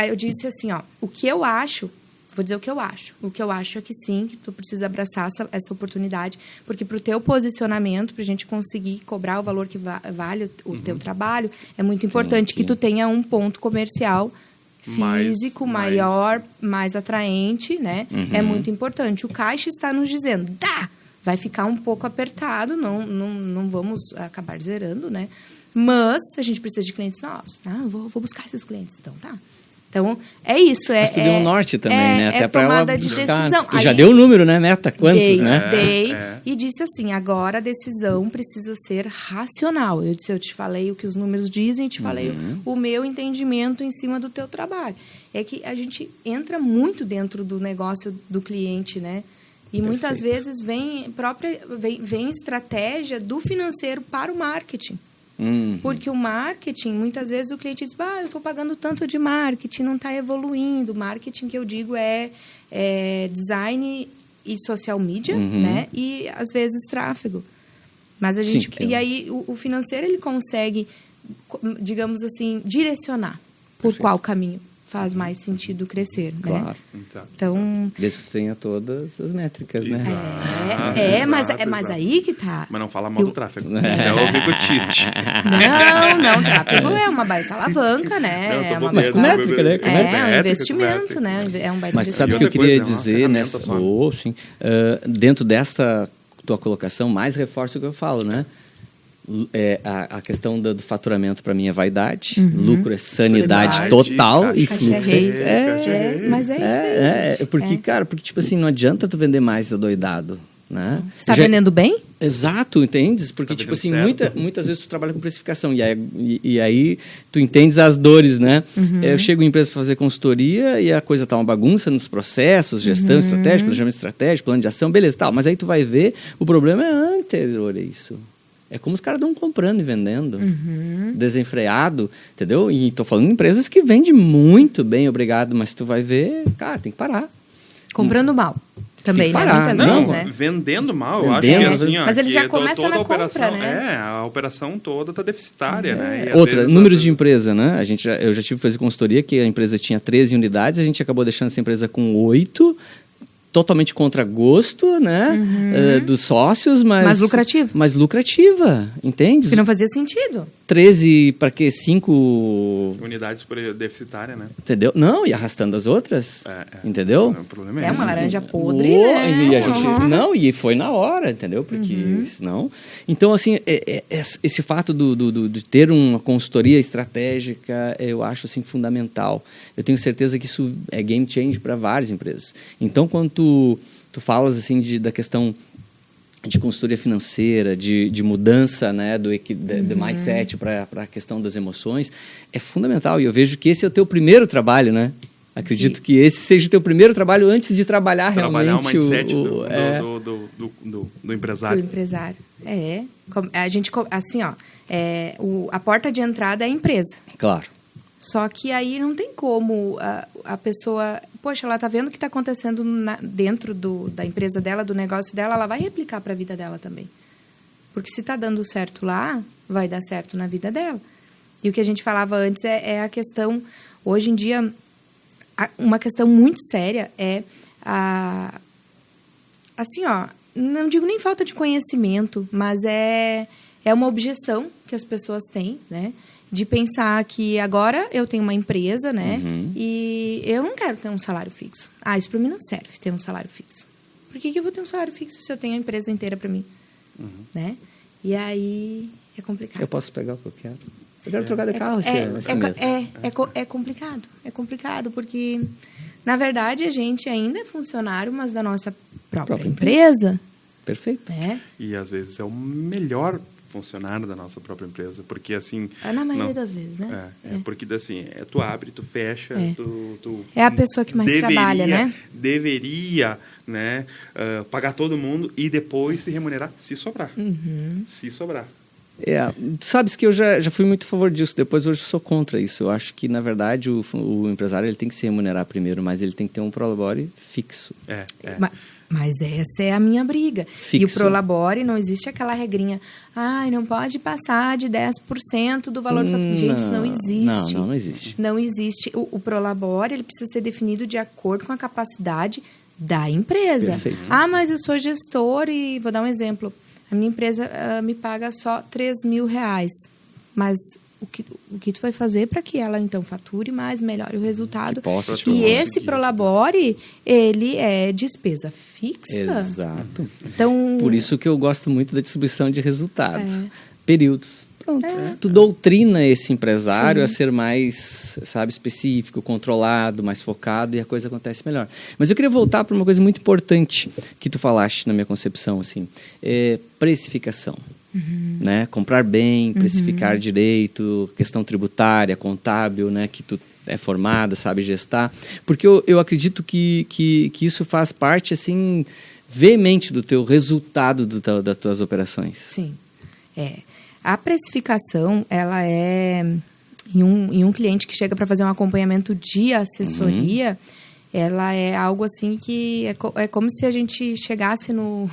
eu disse assim, ó, o que eu acho, vou dizer o que eu acho. O que eu acho é que sim, que tu precisa abraçar essa oportunidade, porque para o teu posicionamento, para a gente conseguir cobrar o valor que vale o teu trabalho, é muito importante que tu tenha um ponto comercial físico, maior, mais atraente, né? É muito importante. O caixa está nos dizendo, vai ficar um pouco apertado, não vamos acabar zerando, né? Mas a gente precisa de clientes novos. Vou buscar esses clientes, então tá. Então, é isso. Mas tu deu um norte também, né? Até para ela buscar. De decisão. Já deu o número, né? Meta, quantos, né? Dei e disse assim, agora a decisão precisa ser racional. Eu te falei o que os números dizem, te falei o meu entendimento em cima do teu trabalho. É que a gente entra muito dentro do negócio do cliente, né? E muitas vezes vem estratégia do financeiro para o marketing. Porque o marketing, muitas vezes o cliente diz, eu estou pagando tanto de marketing, não está evoluindo. Marketing que eu digo é design e social media, né? E às vezes tráfego. Mas a gente... E aí o financeiro ele consegue, digamos assim, direcionar por qual caminho faz mais sentido crescer, claro. Né? Então... Desde que tenha todas as métricas, né? Mas aí que tá... Mas não fala mal do tráfego. Eu fico triste. Não, tráfego é uma baita alavanca, né? Mas com métrica, né? É um investimento, né? É um baita investimento. Mas sabe o que eu queria dizer nessa... dentro dessa tua colocação, mais reforço o que eu falo, né? A questão do faturamento para mim é vaidade, lucro é sanidade total e fluxo mas é isso mesmo. Porque tipo assim, não adianta tu vender mais adoidado, né? Você está vendendo bem? Exato, entendes? Porque tipo assim, muitas vezes tu trabalha com precificação e aí tu entendes as dores, né? Eu chego em empresa para fazer consultoria e a coisa tá uma bagunça nos processos, gestão estratégica, planejamento estratégico, plano de ação, beleza, tal, mas aí tu vai ver, o problema é anterior a isso. É como os caras estão comprando e vendendo, desenfreado, entendeu? E estou falando de empresas que vendem muito bem, obrigado, mas tu vai ver, cara, tem que parar. Comprando mal. Também, né? Muitas vezes, né? Vendendo mal, eu acho que assim... Mas ele já começa toda na operação, compra, né? A operação toda está deficitária, né? E outra, números de empresa, né? Eu já tive que fazer consultoria, que a empresa tinha 13 unidades, a gente acabou deixando essa empresa com 8, totalmente contra gosto, né? Dos sócios, mas lucrativa. Mas lucrativa, entende? Que não fazia sentido. 13 para quê? 5 unidades por deficitária, né? Entendeu? Não, e arrastando as outras. Entendeu? O problema é uma laranja podre, né? E a gente, não, e foi na hora, entendeu? Porque senão... Então, assim, esse fato de ter uma consultoria estratégica, eu acho, assim, fundamental. Eu tenho certeza que isso é game change para várias empresas. Então, quando tu falas, assim, da questão de consultoria financeira, de mudança, né, do mindset para a questão das emoções, é fundamental. E eu vejo que esse é o teu primeiro trabalho, né? Acredito que esse seja o teu primeiro trabalho antes de trabalhar realmente o mindset do empresário. Do empresário. A gente, assim, a porta de entrada é a empresa. Claro. Só que aí não tem como a pessoa... Poxa, ela está vendo o que está acontecendo dentro da empresa dela, do negócio dela, ela vai replicar para a vida dela também. Porque se está dando certo lá, vai dar certo na vida dela. E o que a gente falava antes é a questão... Hoje em dia, uma questão muito séria é assim, não digo nem falta de conhecimento, mas é uma objeção que as pessoas têm, né? De pensar que agora eu tenho uma empresa, né? E eu não quero ter um salário fixo. Isso para mim não serve, ter um salário fixo. Por que eu vou ter um salário fixo se eu tenho a empresa inteira para mim? Né? E aí é complicado. Eu posso pegar o que eu quero. Eu quero trocar de carro. É complicado. É complicado, porque, na verdade, a gente ainda é funcionário, mas da nossa própria empresa. Perfeito. E, às vezes, é o melhor funcionário da nossa própria empresa, porque assim... Na maioria das vezes, né? Porque assim, tu abre, tu fecha, tu é a pessoa que mais trabalha, né? Deveria, né, pagar todo mundo e depois se remunerar, se sobrar. Se sobrar. Sabes que eu já fui muito a favor disso, depois hoje eu sou contra isso. Eu acho que, na verdade, o empresário ele tem que se remunerar primeiro, mas ele tem que ter um prolabore fixo. Mas essa é a minha briga. Fixo. E o prolabore, não existe aquela regrinha, não pode passar de 10% do valor do faturamento. Gente, isso não existe. Não existe. Não existe. O prolabore, ele precisa ser definido de acordo com a capacidade da empresa. Perfeito. Mas eu sou gestor e vou dar um exemplo. A minha empresa me paga só R$3.000. Mas o que tu vai fazer para que ela, então, fature mais, melhore o resultado? E esse prolabore, ele é despesa fixa. Exato. Então, por isso que eu gosto muito da distribuição de resultados. Períodos. Pronto. Tu doutrina esse empresário a ser mais, específico, controlado, mais focado, e a coisa acontece melhor. Mas eu queria voltar para uma coisa muito importante que tu falaste na minha concepção, assim, precificação. Né? Comprar bem, precificar direito, questão tributária, contábil, né? Que tu é formada, sabe gestar. Porque eu acredito que isso faz parte, assim, veemente do teu resultado das tuas operações. Sim. A precificação, ela é... Em um cliente que chega para fazer um acompanhamento de assessoria... Ela é algo assim que é como se a gente chegasse no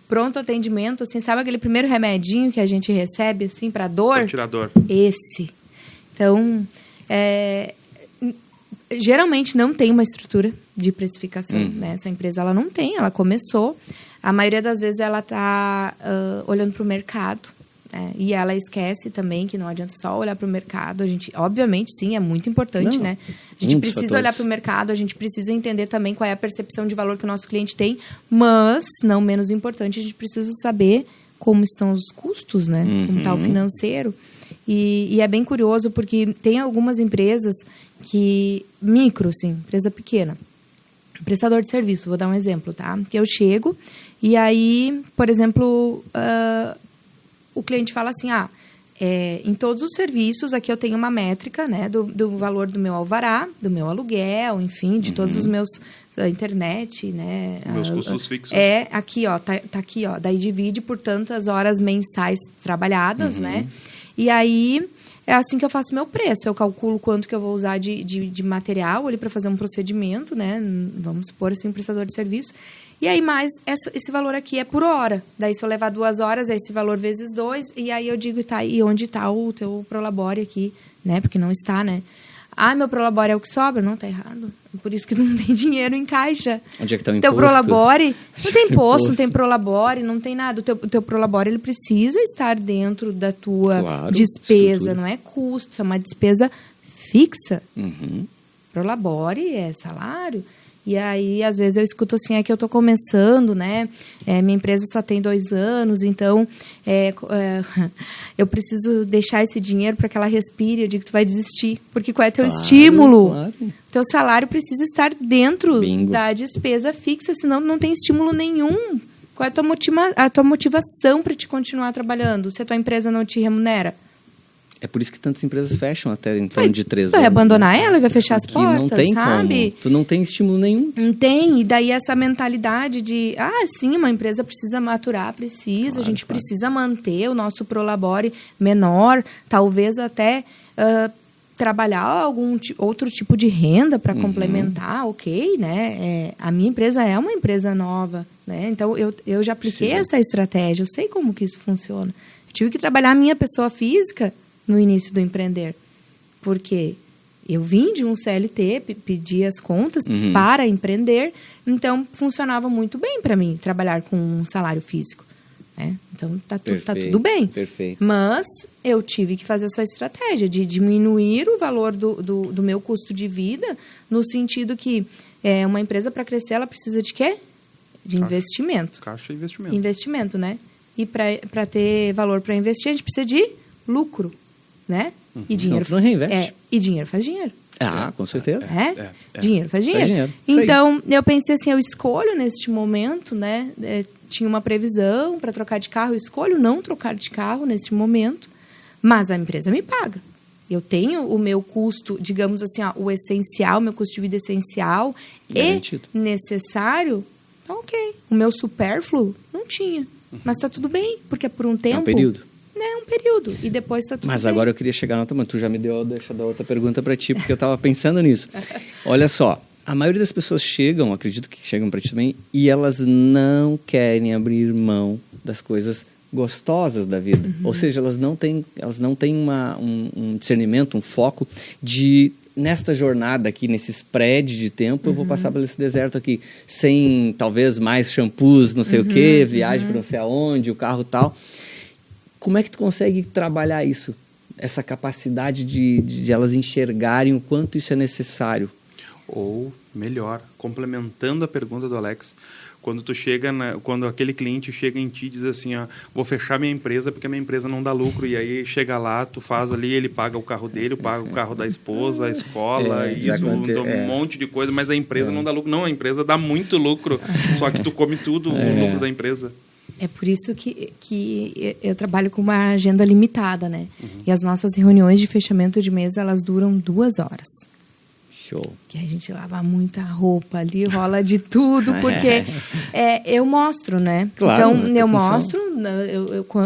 pronto atendimento, assim, sabe aquele primeiro remedinho que a gente recebe, assim, para dor? Pra tirar dor. Esse. Então, geralmente não tem uma estrutura de precificação, né? Essa empresa, ela não tem, ela começou. A maioria das vezes ela está olhando para o mercado. E ela esquece também que não adianta só olhar para o mercado. A gente, obviamente, sim, é muito importante, né? A gente precisa olhar para o mercado, a gente precisa entender também qual é a percepção de valor que o nosso cliente tem, mas, não menos importante, a gente precisa saber como estão os custos, né? Como está o financeiro. E é bem curioso, porque tem algumas empresas que... Micro, assim, empresa pequena. Prestador de serviço, vou dar um exemplo, tá? Que eu chego e aí, por exemplo... o cliente fala assim, em todos os serviços, aqui eu tenho uma métrica, né, do valor do meu alvará, do meu aluguel, enfim, de todos os meus, da internet, né. Meus custos fixos. Aqui, tá aqui, daí divide por tantas horas mensais trabalhadas, né. E aí, é assim que eu faço meu preço, eu calculo quanto que eu vou usar de material ali para fazer um procedimento, né, vamos supor assim, um prestador de serviço. E aí, mais esse valor aqui é por hora. Daí, se eu levar 2 horas, é esse valor vezes 2. E aí, eu digo, e onde está o teu prolabore aqui? Né? Porque não está, né? Meu prolabore é o que sobra? Não, tá errado. Por isso que não tem dinheiro em caixa. Onde é que está o imposto? Teu prolabore, não tem imposto, não tem prolabore, não tem nada. O teu prolabore, ele precisa estar dentro da tua despesa. Estrutura. Não é custo, é uma despesa fixa. Prolabore é salário. E aí, às vezes, eu escuto assim, é que eu estou começando, né? Minha empresa só tem 2 anos, então eu preciso deixar esse dinheiro para que ela respire. Eu digo que tu vai desistir. Porque qual é teu estímulo? Claro. Teu salário precisa estar dentro da despesa fixa, senão não tem estímulo nenhum. Qual é a tua motivação para te continuar trabalhando, se a tua empresa não te remunera? É por isso que tantas empresas fecham até em torno de 3 anos. Vai abandonar ela e vai fechar as portas, não tem sabe? Como. Tu não tem estímulo nenhum. Não tem. E daí essa mentalidade de... sim, uma empresa precisa maturar, precisa. A gente precisa manter o nosso prolabore menor. Talvez até trabalhar algum outro tipo de renda para complementar, ok, né? A minha empresa é uma empresa nova, né? Então, eu já apliquei essa estratégia. Eu sei como que isso funciona. Eu tive que trabalhar a minha pessoa física no início do empreender. Porque eu vim de um CLT, pedi as contas para empreender, então funcionava muito bem para mim trabalhar com um salário físico. Né? Então, tá tudo bem. Perfeito. Mas eu tive que fazer essa estratégia de diminuir o valor do meu custo de vida, no sentido que uma empresa, para crescer, ela precisa de quê? De investimento. Caixa e investimento. Investimento, né? E para ter valor para investir, a gente precisa de lucro. né? E dinheiro tu não reinveste. e dinheiro faz dinheiro. Com certeza. Dinheiro faz dinheiro. Faz dinheiro. Então, eu pensei assim, eu escolho neste momento, né? Tinha uma previsão para trocar de carro, eu escolho não trocar de carro neste momento, mas a empresa me paga. Eu tenho o meu custo, digamos assim, o essencial, meu custo de vida essencial garantido. E necessário, tá ok. O meu supérfluo não tinha. Mas tá tudo bem, porque é por um tempo... É um período. É um período. E depois tá tudo Mas bem. agora eu queria chegar na outra, mas tu já me deu deixa da outra pergunta para ti, porque eu estava pensando nisso. Olha só, a maioria das pessoas chegam, acredito que chegam para ti também, e elas não querem abrir mão das coisas gostosas da vida. Ou seja, elas não têm um discernimento, um foco de... Nesta jornada aqui, nesse spread de tempo, eu vou passar por esse deserto aqui, sem talvez mais shampoos, não sei o quê, viagem para não sei aonde, o carro tal. Como é que tu consegue trabalhar isso? Essa capacidade de elas enxergarem o quanto isso é necessário? Ou, melhor, complementando a pergunta do Alex, quando quando aquele cliente chega em ti e diz assim, vou fechar minha empresa porque a minha empresa não dá lucro, e aí chega lá, tu faz ali, ele paga o carro dele, paga o carro da esposa, a escola, um monte de coisa, mas a empresa não dá lucro. Não, a empresa dá muito lucro, só que tu come tudo o lucro da empresa. É por isso que eu trabalho com uma agenda limitada, né? E as nossas reuniões de fechamento de mês, elas duram 2 horas. Show. Que a gente lava muita roupa ali, rola de tudo, porque eu mostro, né? Claro, então, eu mostro,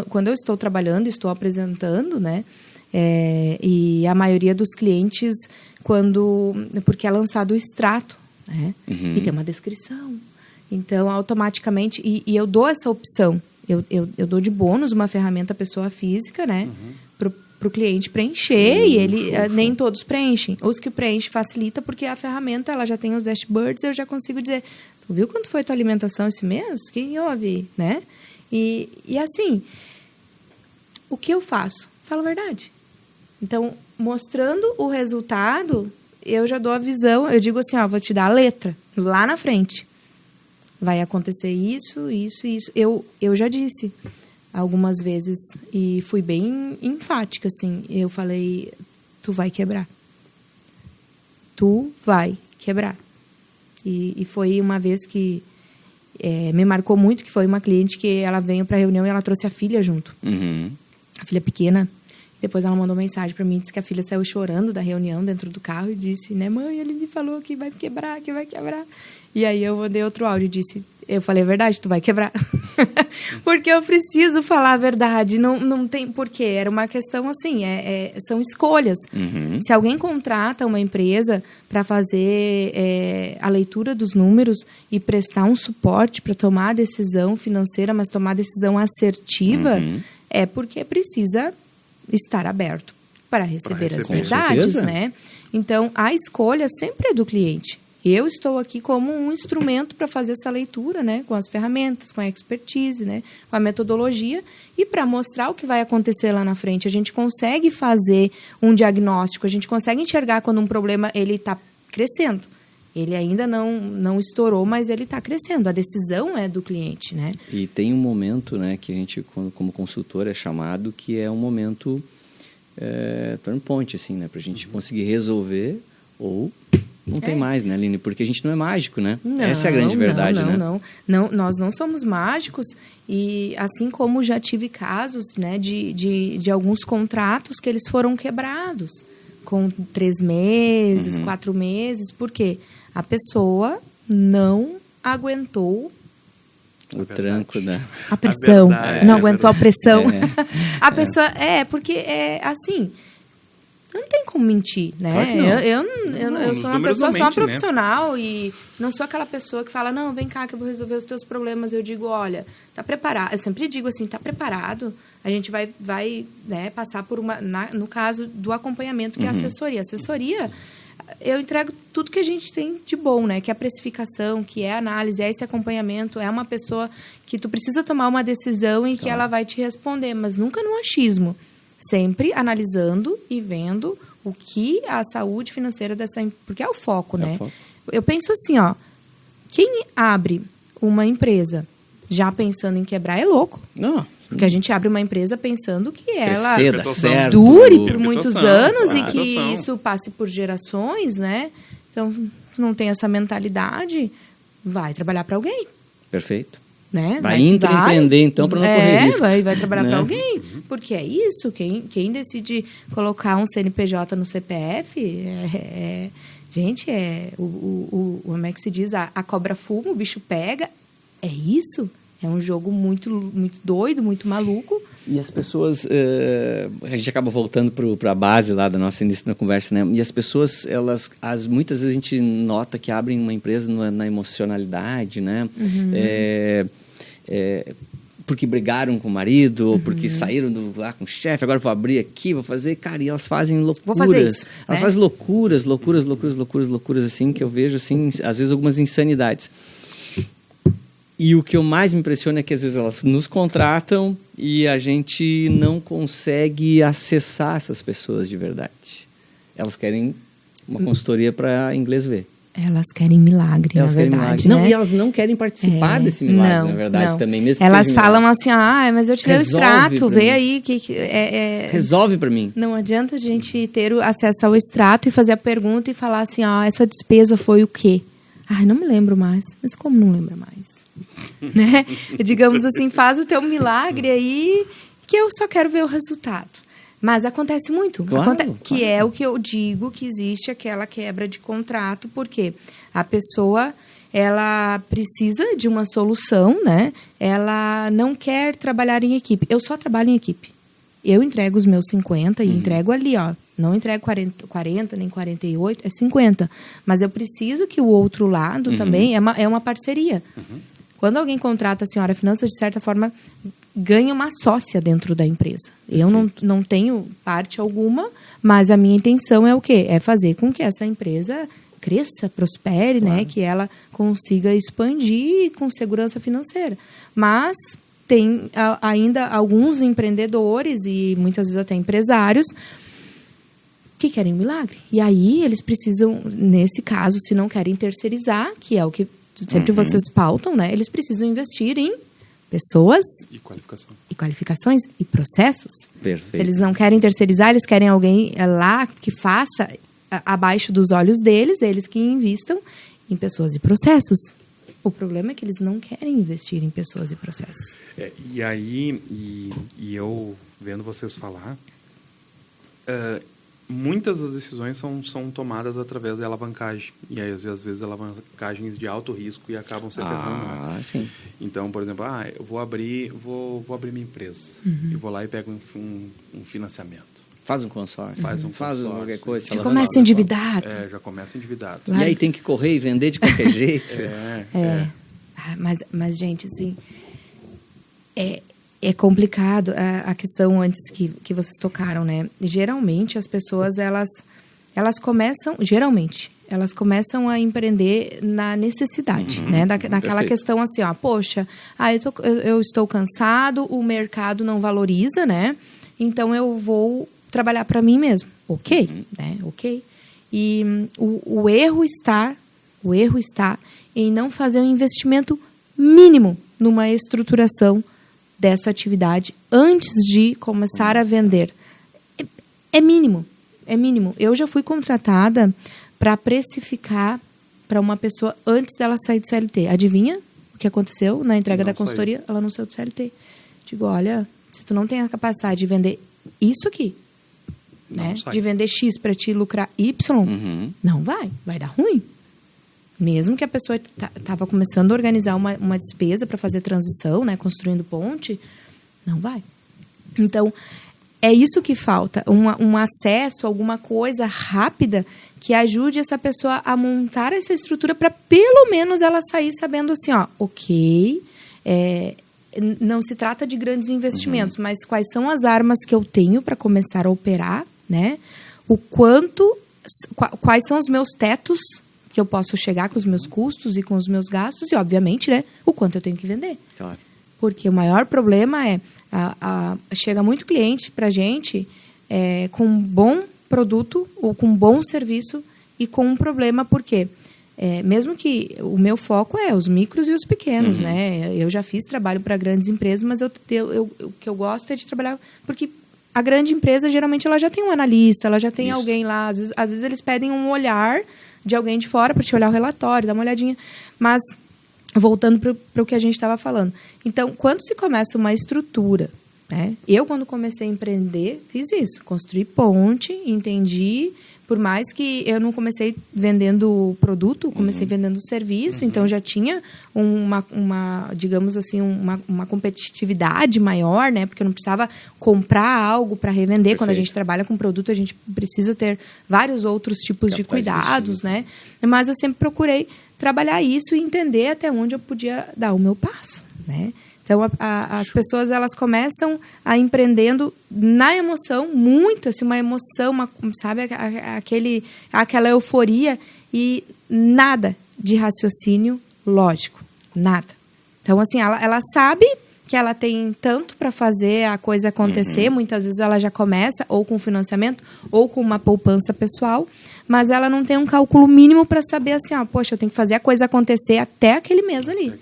quando eu estou trabalhando, estou apresentando, né? E a maioria dos clientes, porque é lançado o extrato, né? E tem uma descrição. Então, automaticamente, e eu dou essa opção, eu dou de bônus uma ferramenta pessoa física, né? Para o cliente preencher, e ele nem todos preenchem. Os que preenchem facilita, porque a ferramenta ela já tem os dashboards, eu já consigo dizer, tu viu quanto foi tua alimentação esse mês? O que houve? Né? E assim, o que eu faço? Falo a verdade. Então, mostrando o resultado, eu já dou a visão, eu digo assim, vou te dar a letra, lá na frente. Vai acontecer isso, isso, isso. Eu já disse algumas vezes, e fui bem enfática, assim. Eu falei, tu vai quebrar. Tu vai quebrar. E foi uma vez que me marcou muito, que foi uma cliente que ela veio para a reunião e ela trouxe a filha junto. A filha pequena. Depois ela mandou mensagem para mim, disse que a filha saiu chorando da reunião dentro do carro e disse, né, mãe, ele me falou que vai quebrar, que vai quebrar. E aí eu mandei outro áudio e disse, eu falei a verdade, tu vai quebrar. Porque eu preciso falar a verdade, não tem porquê. Era uma questão assim, são escolhas. Se alguém contrata uma empresa para fazer a leitura dos números e prestar um suporte para tomar a decisão financeira, mas tomar a decisão assertiva, é porque precisa estar aberto para receber as verdades, né? Então, a escolha sempre é do cliente. Eu estou aqui como um instrumento para fazer essa leitura, né? Com as ferramentas, com a expertise, né? Com a metodologia e para mostrar o que vai acontecer lá na frente. A gente consegue fazer um diagnóstico, a gente consegue enxergar quando um problema está crescendo. Ele ainda não estourou, mas ele está crescendo. A decisão é do cliente, né? E tem um momento, né, que a gente, como consultor, é chamado, que é um momento turn point, assim, né? Para a gente conseguir resolver ou... Não tem mais, né, Aline? Porque a gente não é mágico, né? Essa é a grande verdade, né? Não, nós não somos mágicos. E assim como já tive casos, né, de alguns contratos que eles foram quebrados com 3 meses, 4 meses. Por quê? A pessoa não aguentou o tranco, né? A pressão. Não aguentou a pressão. A pessoa... porque assim... Não tem como mentir, né? Claro que não. Eu sou uma pessoa, sou uma profissional, né? E não sou aquela pessoa que fala, não, vem cá que eu vou resolver os teus problemas. Eu digo, olha, tá preparado? Eu sempre digo assim, tá preparado? A gente vai né, passar por no caso do acompanhamento, que é a assessoria. A assessoria, eu entrego tudo que a gente tem de bom, né? Que é a precificação, que é a análise, é esse acompanhamento, é uma pessoa que tu precisa tomar uma decisão e que ela vai te responder, mas nunca no achismo. Sempre analisando e vendo o que a saúde financeira dessa... Porque é o foco, né? Eu penso assim, quem abre uma empresa já pensando em quebrar é louco. Não, Porque a gente abre uma empresa pensando que ela Crescer, dá certo. dure por muitos Perpetuação, anos e claro. que Perpetuação. isso passe por gerações, né? Então, se não tem essa mentalidade, vai trabalhar para alguém, Perfeito. né? Vai intraempreender, então, para não correr riscos. Vai trabalhar né? para alguém, porque é isso. Quem decide colocar um CNPJ no CPF, gente, como é que se diz? A cobra fuma, o bicho pega. É isso. É um jogo muito, muito doido, muito maluco. E as pessoas, a gente acaba voltando para a base lá da nossa início da conversa, né? E as pessoas, muitas vezes a gente nota que abrem uma empresa na emocionalidade, né? Porque brigaram com o marido, ou porque saíram lá com o chefe, agora vou abrir aqui, vou fazer, cara, e elas fazem loucuras. Vou fazer isso, elas né? fazem loucuras, assim, que eu vejo, assim, às vezes algumas insanidades. E o que eu mais me impressiona é que às vezes elas nos contratam e a gente não consegue acessar essas pessoas de verdade. Elas querem uma consultoria para inglês ver. Elas querem milagre, Elas na querem verdade, milagre. né? E elas não querem participar desse milagre, na verdade, também. Mesmo que elas seja um falam milagre. assim, mas eu te dei o Resolve extrato, pra vê mim. aí. Resolve para mim. Não adianta a gente ter o acesso ao extrato e fazer a pergunta e falar assim, essa despesa foi o quê? Não me lembro mais. Mas como não lembra mais? Né? Digamos assim, faz o teu milagre aí que eu só quero ver o resultado. Mas acontece muito. Claro, que é o que eu digo, que existe aquela quebra de contrato, porque a pessoa, ela precisa de uma solução, né? Ela não quer trabalhar em equipe. Eu só trabalho em equipe. Eu entrego os meus 50 e entrego ali, ó. Não entrego 40, nem 48, é 50. Mas eu preciso que o outro lado também é uma parceria. Quando alguém contrata a senhora finanças, de certa forma, ganha uma sócia dentro da empresa. Eu não tenho parte alguma, mas a minha intenção é o quê? É fazer com que essa empresa cresça, prospere, né? Que ela consiga expandir com segurança financeira. Mas tem ainda alguns empreendedores e muitas vezes até empresários que querem milagre. E aí eles precisam, nesse caso, se não querem terceirizar, que é o que sempre vocês pautam, né? Eles precisam investir em pessoas E qualificação. e qualificações e processos. Perfeito. Se eles não querem terceirizar, eles querem alguém lá que faça abaixo dos olhos deles, eles que investam em pessoas e processos. O problema é que eles não querem investir em pessoas e processos. E aí, e eu vendo vocês falar, muitas das decisões são tomadas através da alavancagem. E aí, às vezes, alavancagens de alto risco e acabam se ferrando. Né? Sim. Então, por exemplo, eu vou abrir minha empresa. Eu vou lá e pego um financiamento. Faz um consórcio. Faz consórcio, qualquer coisa. Já começa endividado. Já começa endividado. E aí tem que correr e vender de qualquer jeito. Mas, gente, assim, é complicado a questão antes que vocês tocaram, né? Geralmente, as pessoas, elas começam a empreender na necessidade, né? Naquela Perfeito. questão assim, poxa, eu estou cansado, o mercado não valoriza, né? Então, eu vou trabalhar para mim mesmo. Ok, né? Ok. E o erro está em não fazer um investimento mínimo numa estruturação dessa atividade antes de começar a vender. É mínimo. Eu já fui contratada para precificar para uma pessoa antes dela sair do CLT. Adivinha o que aconteceu na entrega da consultoria? Ela não saiu do CLT. Digo, olha, se tu não tem a capacidade de vender isso aqui, né? De vender X para te lucrar Y, não vai dar ruim. Mesmo que a pessoa estava começando a organizar uma despesa para fazer transição, né, construindo ponte, não vai. Então, é isso que falta, um acesso, alguma coisa rápida que ajude essa pessoa a montar essa estrutura para pelo menos ela sair sabendo assim, ok, não se trata de grandes investimentos, mas quais são as armas que eu tenho para começar a operar, né? Quais são os meus tetos que eu posso chegar com os meus custos e com os meus gastos e, obviamente, né, o quanto eu tenho que vender. Claro. Porque o maior problema é chega muito cliente para a gente com um bom produto ou com um bom serviço e com um problema porque mesmo que o meu foco é os micros e os pequenos, né? Eu já fiz trabalho para grandes empresas, mas o que eu gosto é de trabalhar... Porque a grande empresa, geralmente, ela já tem um analista, ela já tem alguém lá. Às vezes eles pedem um olhar de alguém de fora para te olhar o relatório, dar uma olhadinha. Mas, voltando para o que a gente estava falando. Então, quando se começa uma estrutura... né? Eu, quando comecei a empreender, fiz isso. Construí ponte, entendi... Por mais que eu não comecei vendendo produto, comecei vendendo serviço, então já tinha digamos assim, uma competitividade maior, né? Porque eu não precisava comprar algo para revender. Perfeito. Quando a gente trabalha com produto, a gente precisa ter vários outros tipos de cuidados, né? Mas eu sempre procurei trabalhar isso e entender até onde eu podia dar o meu passo, né? Então, as pessoas, elas começam a empreendendo na emoção, muito, assim, uma emoção, sabe, aquela euforia e nada de raciocínio lógico, nada. Então, assim, ela sabe que ela tem tanto para fazer a coisa acontecer, muitas vezes ela já começa ou com financiamento ou com uma poupança pessoal, mas ela não tem um cálculo mínimo para saber assim, poxa, eu tenho que fazer a coisa acontecer até aquele mês ali.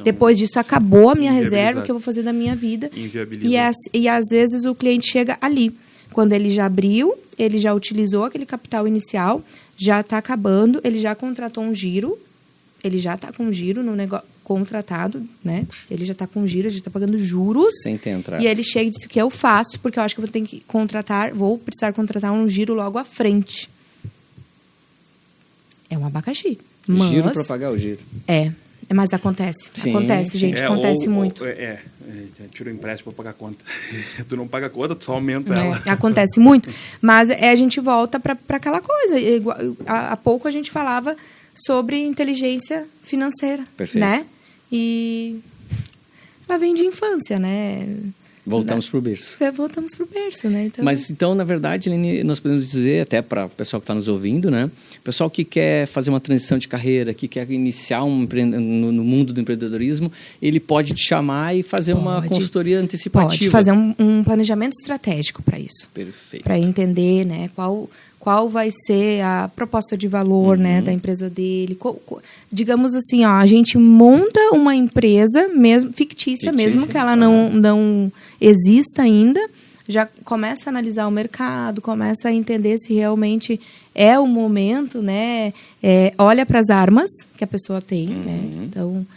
Depois disso, acabou a minha reserva, que eu vou fazer da minha vida. E às vezes o cliente chega ali, quando ele já abriu, ele já utilizou aquele capital inicial, já está acabando, ele já contratou um giro, ele já está com um giro no negócio contratado, né? Ele já está com giro, a gente está pagando juros. Sem ter entrado. E ele chega e diz que eu faço, porque eu acho que vou precisar contratar um giro logo à frente. É um abacaxi. Mas, giro para pagar o giro. Mas acontece. Sim, acontece, gente. Acontece muito. Tira o empréstimo para pagar a conta. Tu não paga a conta, tu só aumenta ela. Acontece muito. Mas a gente volta para aquela coisa. Há pouco a gente falava sobre inteligência financeira. Perfeito. Né? E ela vem de infância, né? Voltamos para o berço. Voltamos para o berço, né? Mas, então, na verdade, Aline, nós podemos dizer, até para o pessoal que está nos ouvindo, né? O pessoal que quer fazer uma transição de carreira, que quer iniciar no mundo do empreendedorismo, ele pode te chamar e fazer uma consultoria antecipativa. Pode fazer um planejamento estratégico para isso. Perfeito. Para entender, né, qual vai ser a proposta de valor, né, da empresa dele. Digamos assim, a gente monta uma empresa fictícia, mesmo que ela não exista ainda, já começa a analisar o mercado, começa a entender se realmente é o momento, né? Olha para as armas que a pessoa tem, né? Então,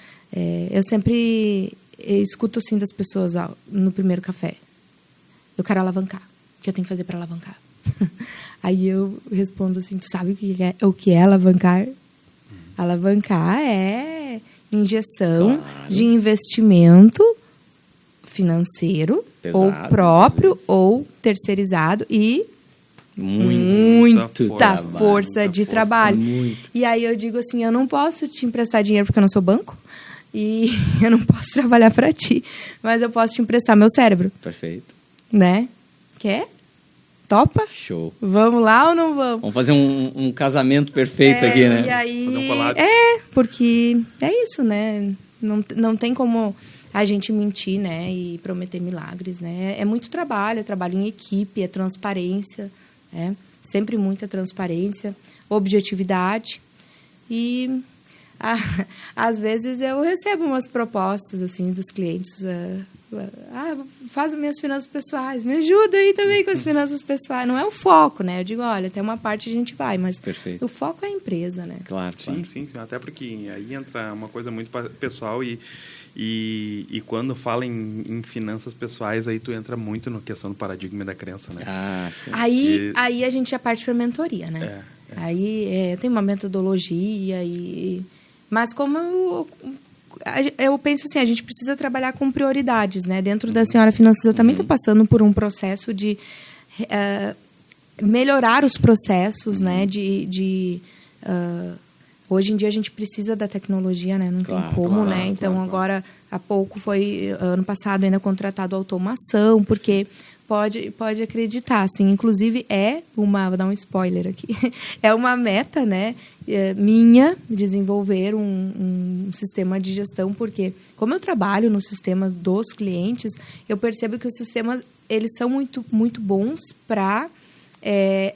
eu sempre escuto assim das pessoas no primeiro café. Eu quero alavancar. O que eu tenho que fazer para alavancar? Aí eu respondo assim, tu sabe o que é alavancar? Alavancar é injeção de investimento financeiro, ou próprio, ou terceirizado, e muita força de trabalho. E aí eu digo assim, eu não posso te emprestar dinheiro porque eu não sou banco, e eu não posso trabalhar para ti, mas eu posso te emprestar meu cérebro. Perfeito. Né? Quer? Topa? Show. Vamos lá ou não vamos? Vamos fazer um casamento perfeito aqui, né? E aí, porque é isso, né? Não tem como a gente mentir, né? E prometer milagres, né? É muito trabalho, é trabalho em equipe, é transparência, né? Sempre muita transparência, objetividade. E às vezes eu recebo umas propostas assim dos clientes. Faz as minhas finanças pessoais, me ajuda aí também com as finanças pessoais. Não é o foco, né? Eu digo, olha, até uma parte a gente vai, mas o foco é a empresa, né? Claro. Sim. Até porque aí entra uma coisa muito pessoal e quando fala em finanças pessoais, aí tu entra muito na questão do paradigma da crença, né? Sim. Aí a gente já parte para mentoria, né? Aí tem uma metodologia, mas como eu penso assim, a gente precisa trabalhar com prioridades, né? Dentro da Senhora Finanças, eu também estou passando por um processo de melhorar os processos, né? Hoje em dia a gente precisa da tecnologia, né? Não tem como, né? Então agora, há pouco ano passado ainda contratado automação, porque pode acreditar, assim, inclusive vou dar um spoiler aqui, é uma meta, né, minha, desenvolver um sistema de gestão, porque como eu trabalho no sistema dos clientes, eu percebo que os sistemas, eles são muito, muito bons para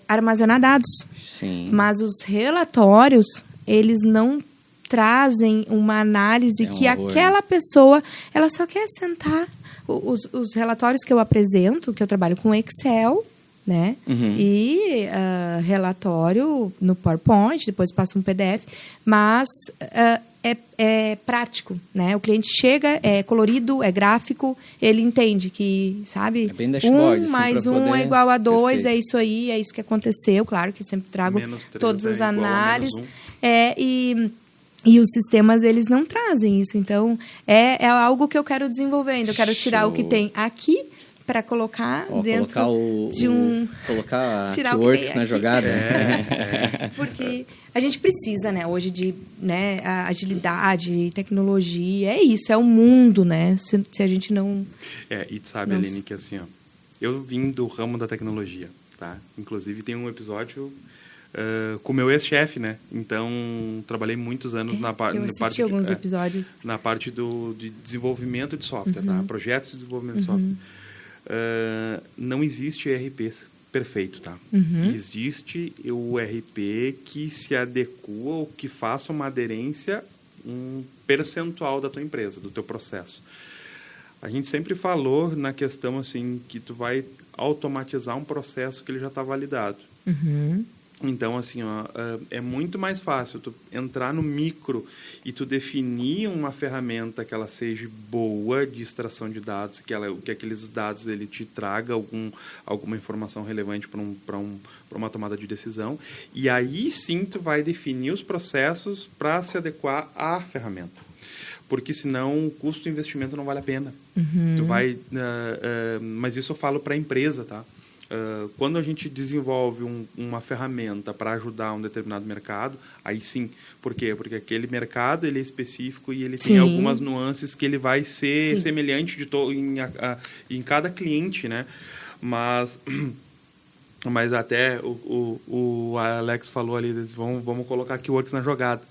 armazenar dados. Sim. Mas os relatórios, eles não trazem uma análise que horror, aquela pessoa, ela só quer sentar. Os relatórios que eu apresento, que eu trabalho com Excel, né? E relatório no PowerPoint, depois passa um PDF, mas é prático, né? O cliente chega, é colorido, é gráfico, ele entende que, sabe? É bem dashboard, 1 mais 1 é igual a 2, Perfeito. é isso aí, é isso que aconteceu. Claro que eu sempre trago Menos 3 todas as é igual a análises. -1. E os sistemas, eles não trazem isso. Então, é algo que eu quero desenvolvendo. Eu quero tirar o que tem aqui para colocar dentro de um... Colocar tirar a o que Works tem na aqui. jogada. Porque a gente precisa, né, hoje de, né, a agilidade, tecnologia. É isso, é o mundo, né? Se a gente não... E tu sabe, Aline, que assim, ó, eu vim do ramo da tecnologia, tá? Inclusive, tem um episódio... com o meu ex-chefe, né? Então, trabalhei muitos anos na parte... Eu assisti alguns episódios. Na parte de desenvolvimento de software, tá? Projetos de desenvolvimento de software. Não existe ERP perfeito, tá? Existe o ERP que se adequa ou que faça uma aderência, um percentual da tua empresa, do teu processo. A gente sempre falou na questão, assim, que tu vai automatizar um processo que ele já está validado. Então, assim, ó, é muito mais fácil tu entrar no micro e tu definir uma ferramenta que ela seja boa de extração de dados, que aqueles dados ele te traga alguma informação relevante para uma tomada de decisão. E aí sim tu vai definir os processos para se adequar à ferramenta. Porque senão o custo do investimento não vale a pena. Tu vai, mas isso eu falo para a empresa, tá? Quando a gente desenvolve uma ferramenta para ajudar um determinado mercado, aí sim. Por quê? Porque aquele mercado ele é específico e ele tem algumas nuances que ele vai ser semelhante em cada cliente, né? Mas até o Alex falou ali, vamos colocar aqui o Works na jogada.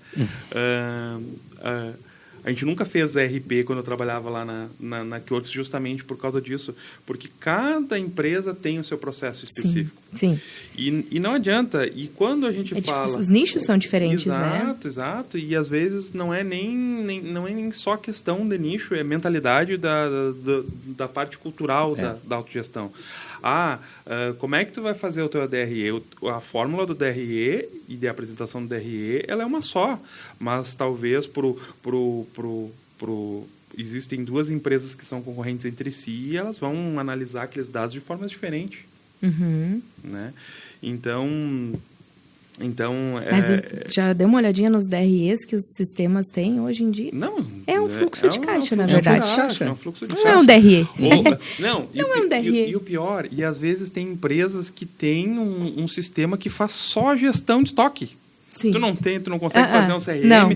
A gente nunca fez ERP quando eu trabalhava lá na Keyworks justamente por causa disso, porque cada empresa tem o seu processo específico. Sim. E não adianta. E quando a gente fala... Os nichos são diferentes, né? Exato. E às vezes não é nem só questão de nicho, é mentalidade da parte cultural da autogestão. Como é que tu vai fazer o teu DRE? A fórmula do DRE e de apresentação do DRE, ela é uma só. Mas talvez existem duas empresas que são concorrentes entre si e elas vão analisar aqueles dados de forma diferente. Né? Então, Mas já deu uma olhadinha nos DREs que os sistemas têm hoje em dia? Não. É um fluxo de caixa, na verdade. É um fluxo de Não caixa. é um DRE. Não é um DRE. E o pior, e às vezes tem empresas que têm um sistema que faz só a gestão de estoque. Sim. Tu não consegue fazer um CRM. Não.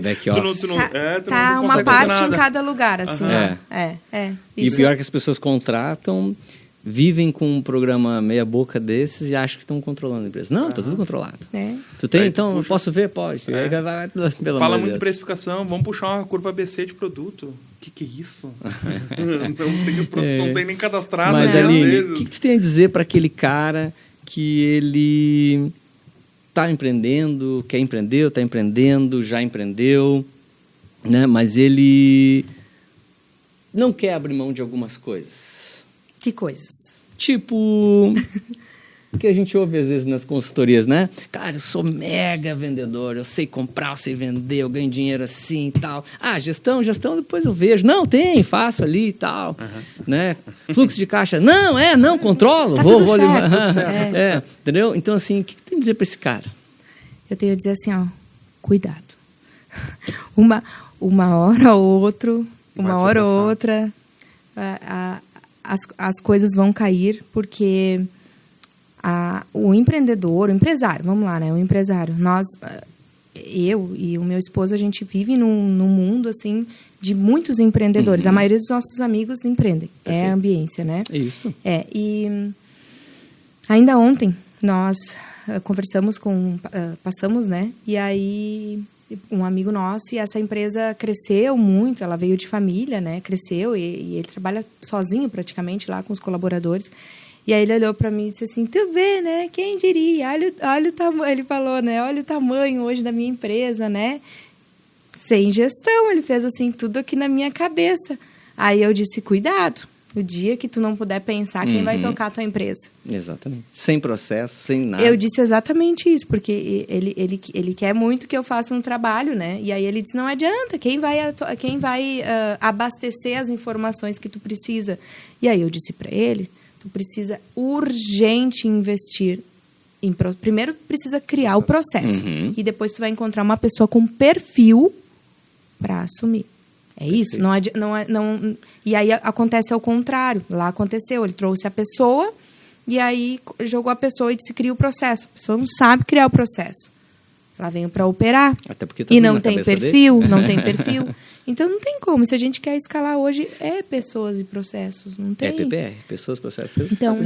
Tá uma parte em cada lugar, assim. E o pior é que as pessoas contratam, vivem com um programa meia boca desses e acham que estão controlando a empresa. Não, tá tudo controlado. Tu tem, então, posso ver? Pode. Aí vai, pelo Fala amor muito de de precificação, vamos puxar uma curva ABC de produto. O que é isso? Os produtos não tem nem cadastrado. Mas, Aline, o que tu tem a dizer para aquele cara que ele está empreendendo, quer empreender, está empreendendo, já empreendeu, né? Mas ele não quer abrir mão de algumas coisas? Que coisas? Tipo, que a gente ouve às vezes nas consultorias, né? Cara, eu sou mega vendedor, eu sei comprar, eu sei vender, eu ganho dinheiro assim e tal. Gestão, depois eu vejo. Não, faço ali e tal. Né? Fluxo de caixa, não, controlo. Tá vou tudo certo, tudo certo. Entendeu? Então, assim, o que tem a dizer para esse cara? Eu tenho a dizer assim, ó, cuidado. Uma hora ou outra, as coisas vão cair, porque o empreendedor, o empresário, vamos lá, né? O empresário, eu e o meu esposo, a gente vive num mundo, assim, de muitos empreendedores. A maioria dos nossos amigos empreendem. Perfeito. É a ambiência, né? Isso. E ainda ontem, nós conversamos passamos, né? E aí, um amigo nosso, e essa empresa cresceu muito, ela veio de família, né? Cresceu e ele trabalha sozinho praticamente lá com os colaboradores. E aí ele olhou para mim e disse assim, tu vê, né? Quem diria? Olha o tamanho, ele falou, né? Olha o tamanho hoje da minha empresa, né? Sem gestão, ele fez assim, tudo aqui na minha cabeça. Aí eu disse, cuidado, o dia que tu não puder pensar, quem vai tocar a tua empresa? Exatamente. Sem processo, sem nada. Eu disse exatamente isso, porque ele quer muito que eu faça um trabalho, né? E aí ele disse, não adianta, quem vai abastecer as informações que tu precisa? E aí eu disse para ele, tu precisa urgente investir primeiro precisa criar o processo. E depois tu vai encontrar uma pessoa com perfil para assumir. É isso? E aí acontece ao contrário. Lá aconteceu. Ele trouxe a pessoa e aí jogou a pessoa e disse, cria o processo. A pessoa não sabe criar o processo. Ela veio para operar. Até porque tá e não tem perfil, dele. não tem perfil. Então não tem como. Se a gente quer escalar hoje, é pessoas e processos. Não tem. É PPR, pessoas, processos. Então,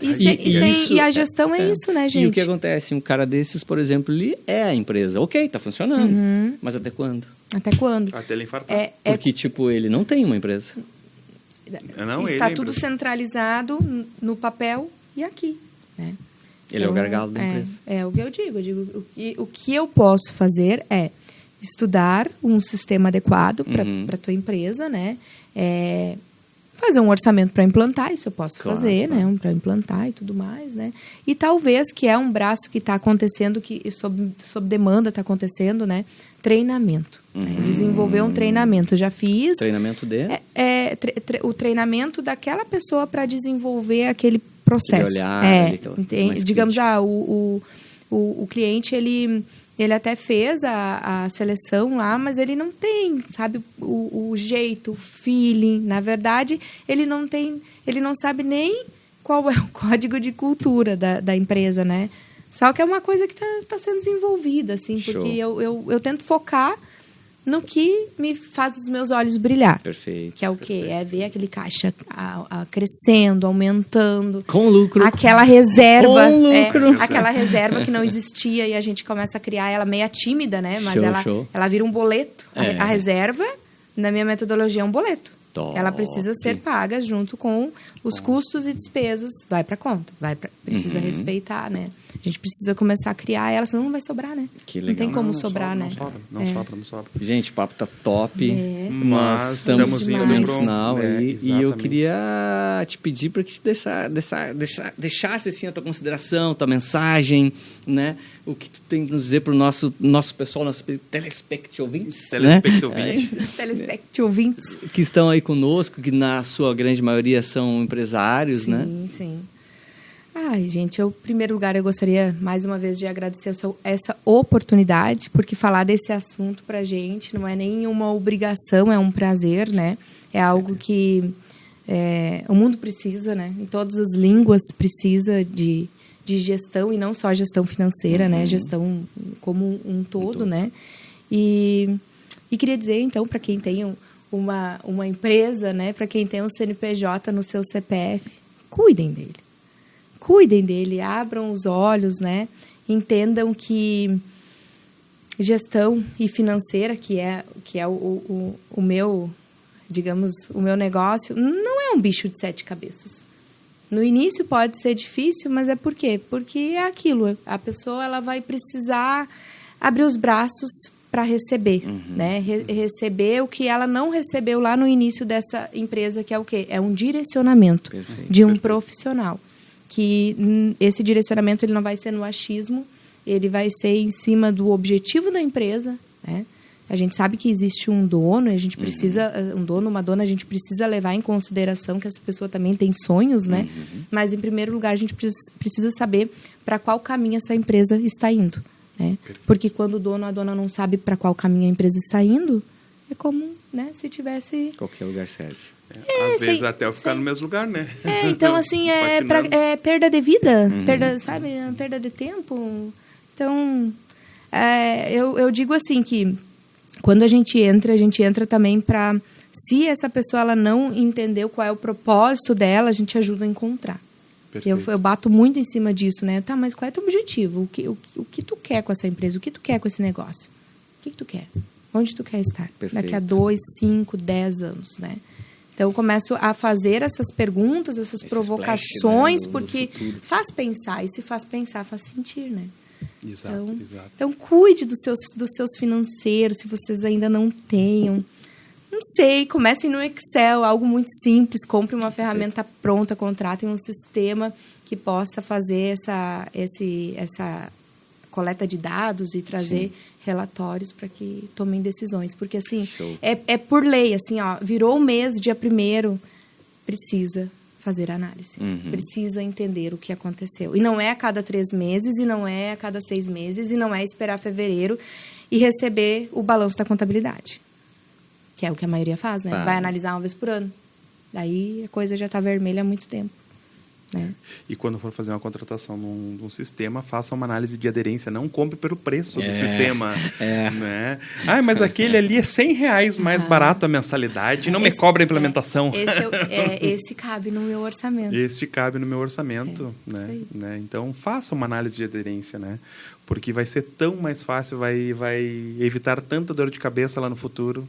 e a gestão é isso, né, gente? E o que acontece? Um cara desses, por exemplo, ele é a empresa. Ok, tá funcionando. Mas até quando? Até quando? Até ele infartar. Porque, tipo, ele não tem uma empresa. Está tudo centralizado no papel e aqui, né? Ele é o gargalo da empresa. É o que eu digo. O que eu posso fazer é estudar um sistema adequado para a tua empresa, né? Fazer um orçamento para implantar, isso eu posso fazer, né? Para implantar e tudo mais, né? E talvez, que é um braço que está acontecendo, que sob demanda está acontecendo, né? Treinamento. Né? Desenvolver um treinamento. Eu já fiz... Treinamento de? O treinamento daquela pessoa para desenvolver aquele processo. Digamos, o cliente, ele até fez a seleção lá, mas ele não tem, sabe, o jeito, o feeling. Na verdade, ele não sabe nem qual é o código de cultura da empresa, né? Só que é uma coisa que tá sendo desenvolvida, assim, porque eu tento focar no que me faz os meus olhos brilhar. Perfeito. Que é o quê? É ver aquele caixa crescendo, aumentando. Com lucro. Aquela reserva. Com lucro. Aquela reserva que não existia e a gente começa a criar ela meia tímida, né? Mas ela vira um boleto. A reserva, na minha metodologia, é um boleto. Top. Ela precisa ser paga junto com os custos e despesas. Vai para conta. Precisa respeitar, né? A gente precisa começar a criar ela, senão não vai sobrar, né? Que legal. Não tem como sobrar, né? Não sobra. Gente, o papo tá top. Mas estamos indo no final aí. E eu queria te pedir para que deixasse assim, a tua consideração, tua mensagem, né? O que tu tem que nos dizer para o nosso pessoal, nossos telespectouvintes. Telespectouvintes. Que estão aí conosco, que na sua grande maioria são empresários, né? Sim. Ai, gente, em primeiro lugar, eu gostaria, mais uma vez, de agradecer essa oportunidade, porque falar desse assunto pra gente não é nenhuma obrigação, é um prazer, né? É algo que o mundo precisa, né? Em todas as línguas precisa de gestão, e não só gestão financeira, né? Gestão como um todo, né? E queria dizer, então, para quem tem uma empresa, né? Para quem tem um CNPJ no seu CPF, cuidem dele, abram os olhos, né? Entendam que gestão e financeira, que é o meu, digamos, o meu negócio, não é um bicho de 7 cabeças. No início pode ser difícil, mas é por quê? Porque é aquilo, a pessoa ela vai precisar abrir os braços para receber, né? Receber o que ela não recebeu lá no início dessa empresa, que é o quê? É um direcionamento de um profissional. Que esse direcionamento ele não vai ser no achismo, ele vai ser em cima do objetivo da empresa, né? A gente sabe que existe um dono, a gente precisa, uma dona, a gente precisa levar em consideração que essa pessoa também tem sonhos, né? Mas, em primeiro lugar, a gente precisa saber para qual caminho essa empresa está indo, né? Porque quando o dono ou a dona não sabe para qual caminho a empresa está indo, é como, né, se tivesse... Qualquer lugar serve. Às vezes até eu ficar no mesmo lugar, né? Então, assim, é perda de vida, perda de tempo. Então, eu digo assim que quando a gente entra também para... Se essa pessoa ela não entendeu qual é o propósito dela, a gente ajuda a encontrar. Eu bato muito em cima disso, né? Tá, mas qual é o teu objetivo? O que tu quer com essa empresa? O que tu quer com esse negócio? O que tu quer? Onde tu quer estar? Daqui a 2, 5, 10 anos, né? Então, eu começo a fazer essas perguntas, essas provocações, splash, né, porque faz pensar. E se faz pensar, faz sentir, né? Exato. Então, cuide dos seus financeiros, se vocês ainda não tenham. Não sei, comecem no Excel, algo muito simples. Compre uma ferramenta pronta, contratem um sistema que possa fazer essa coleta de dados e trazer relatórios para que tomem decisões. Porque, assim, é por lei, assim, ó, virou o mês, dia 1º, precisa fazer análise. Precisa entender o que aconteceu. E não é a cada 3 meses, e não é a cada 6 meses, e não é esperar fevereiro e receber o balanço da contabilidade. Que é o que a maioria faz, né? Vai analisar uma vez por ano. Daí a coisa já está vermelha há muito tempo. Né? E quando for fazer uma contratação num sistema, faça uma análise de aderência. Não compre pelo preço do sistema. Né? Mas aquele ali é R$100 mais barato a mensalidade. Não me cobra a implementação. Esse cabe no meu orçamento. Este cabe no meu orçamento. Né? Então, faça uma análise de aderência. Né? Porque vai ser tão mais fácil, vai evitar tanta dor de cabeça lá no futuro.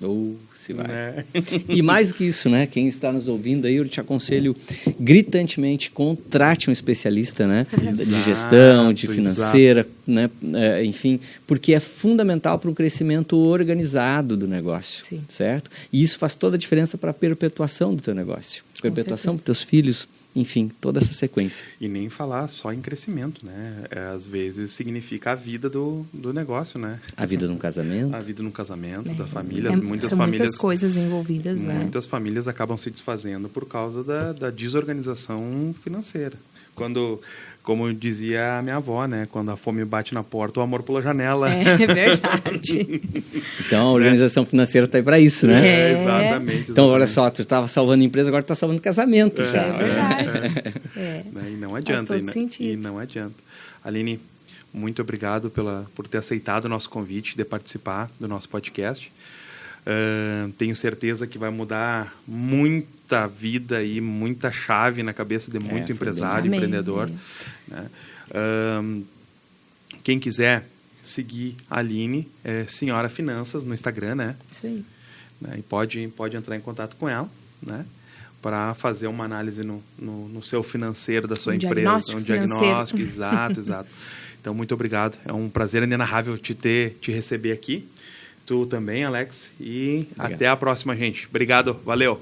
Se vai. Né? E mais do que isso, né? Quem está nos ouvindo aí, eu te aconselho gritantemente, contrate um especialista, né? De gestão, de financeira, né? Enfim, porque é fundamental para o crescimento organizado do negócio, certo? E isso faz toda a diferença para a perpetuação do teu negócio. Perpetuação para os teus filhos, enfim, toda essa sequência. E nem falar só em crescimento, né? Às vezes significa a vida do negócio, né? A vida de um casamento. A vida de um casamento, da família. São muitas coisas envolvidas, né? Muitas famílias acabam se desfazendo por causa da desorganização financeira. Como dizia a minha avó, né? Quando a fome bate na porta, o amor pula janela. É verdade. Então, a organização financeira está aí para isso, né? Exatamente. Então, olha só, tu estava salvando a empresa, agora tu está salvando casamento já. É verdade. E não adianta. Faz todo sentido. E não adianta. Aline, muito obrigado por ter aceitado o nosso convite de participar do nosso podcast. Tenho certeza que vai mudar muita vida e muita chave na cabeça de muito empresário, empreendedor. Né? Quem quiser seguir a Aline, Senhora Finanças no Instagram, né? Isso aí. Né? E pode entrar em contato com ela, né? Para fazer uma análise no seu financeiro da sua empresa. Um diagnóstico, exato. Então, muito obrigado. É um prazer inenarrável te receber aqui. Tu também, Alex. E obrigado. Até a próxima, gente. Obrigado. Valeu.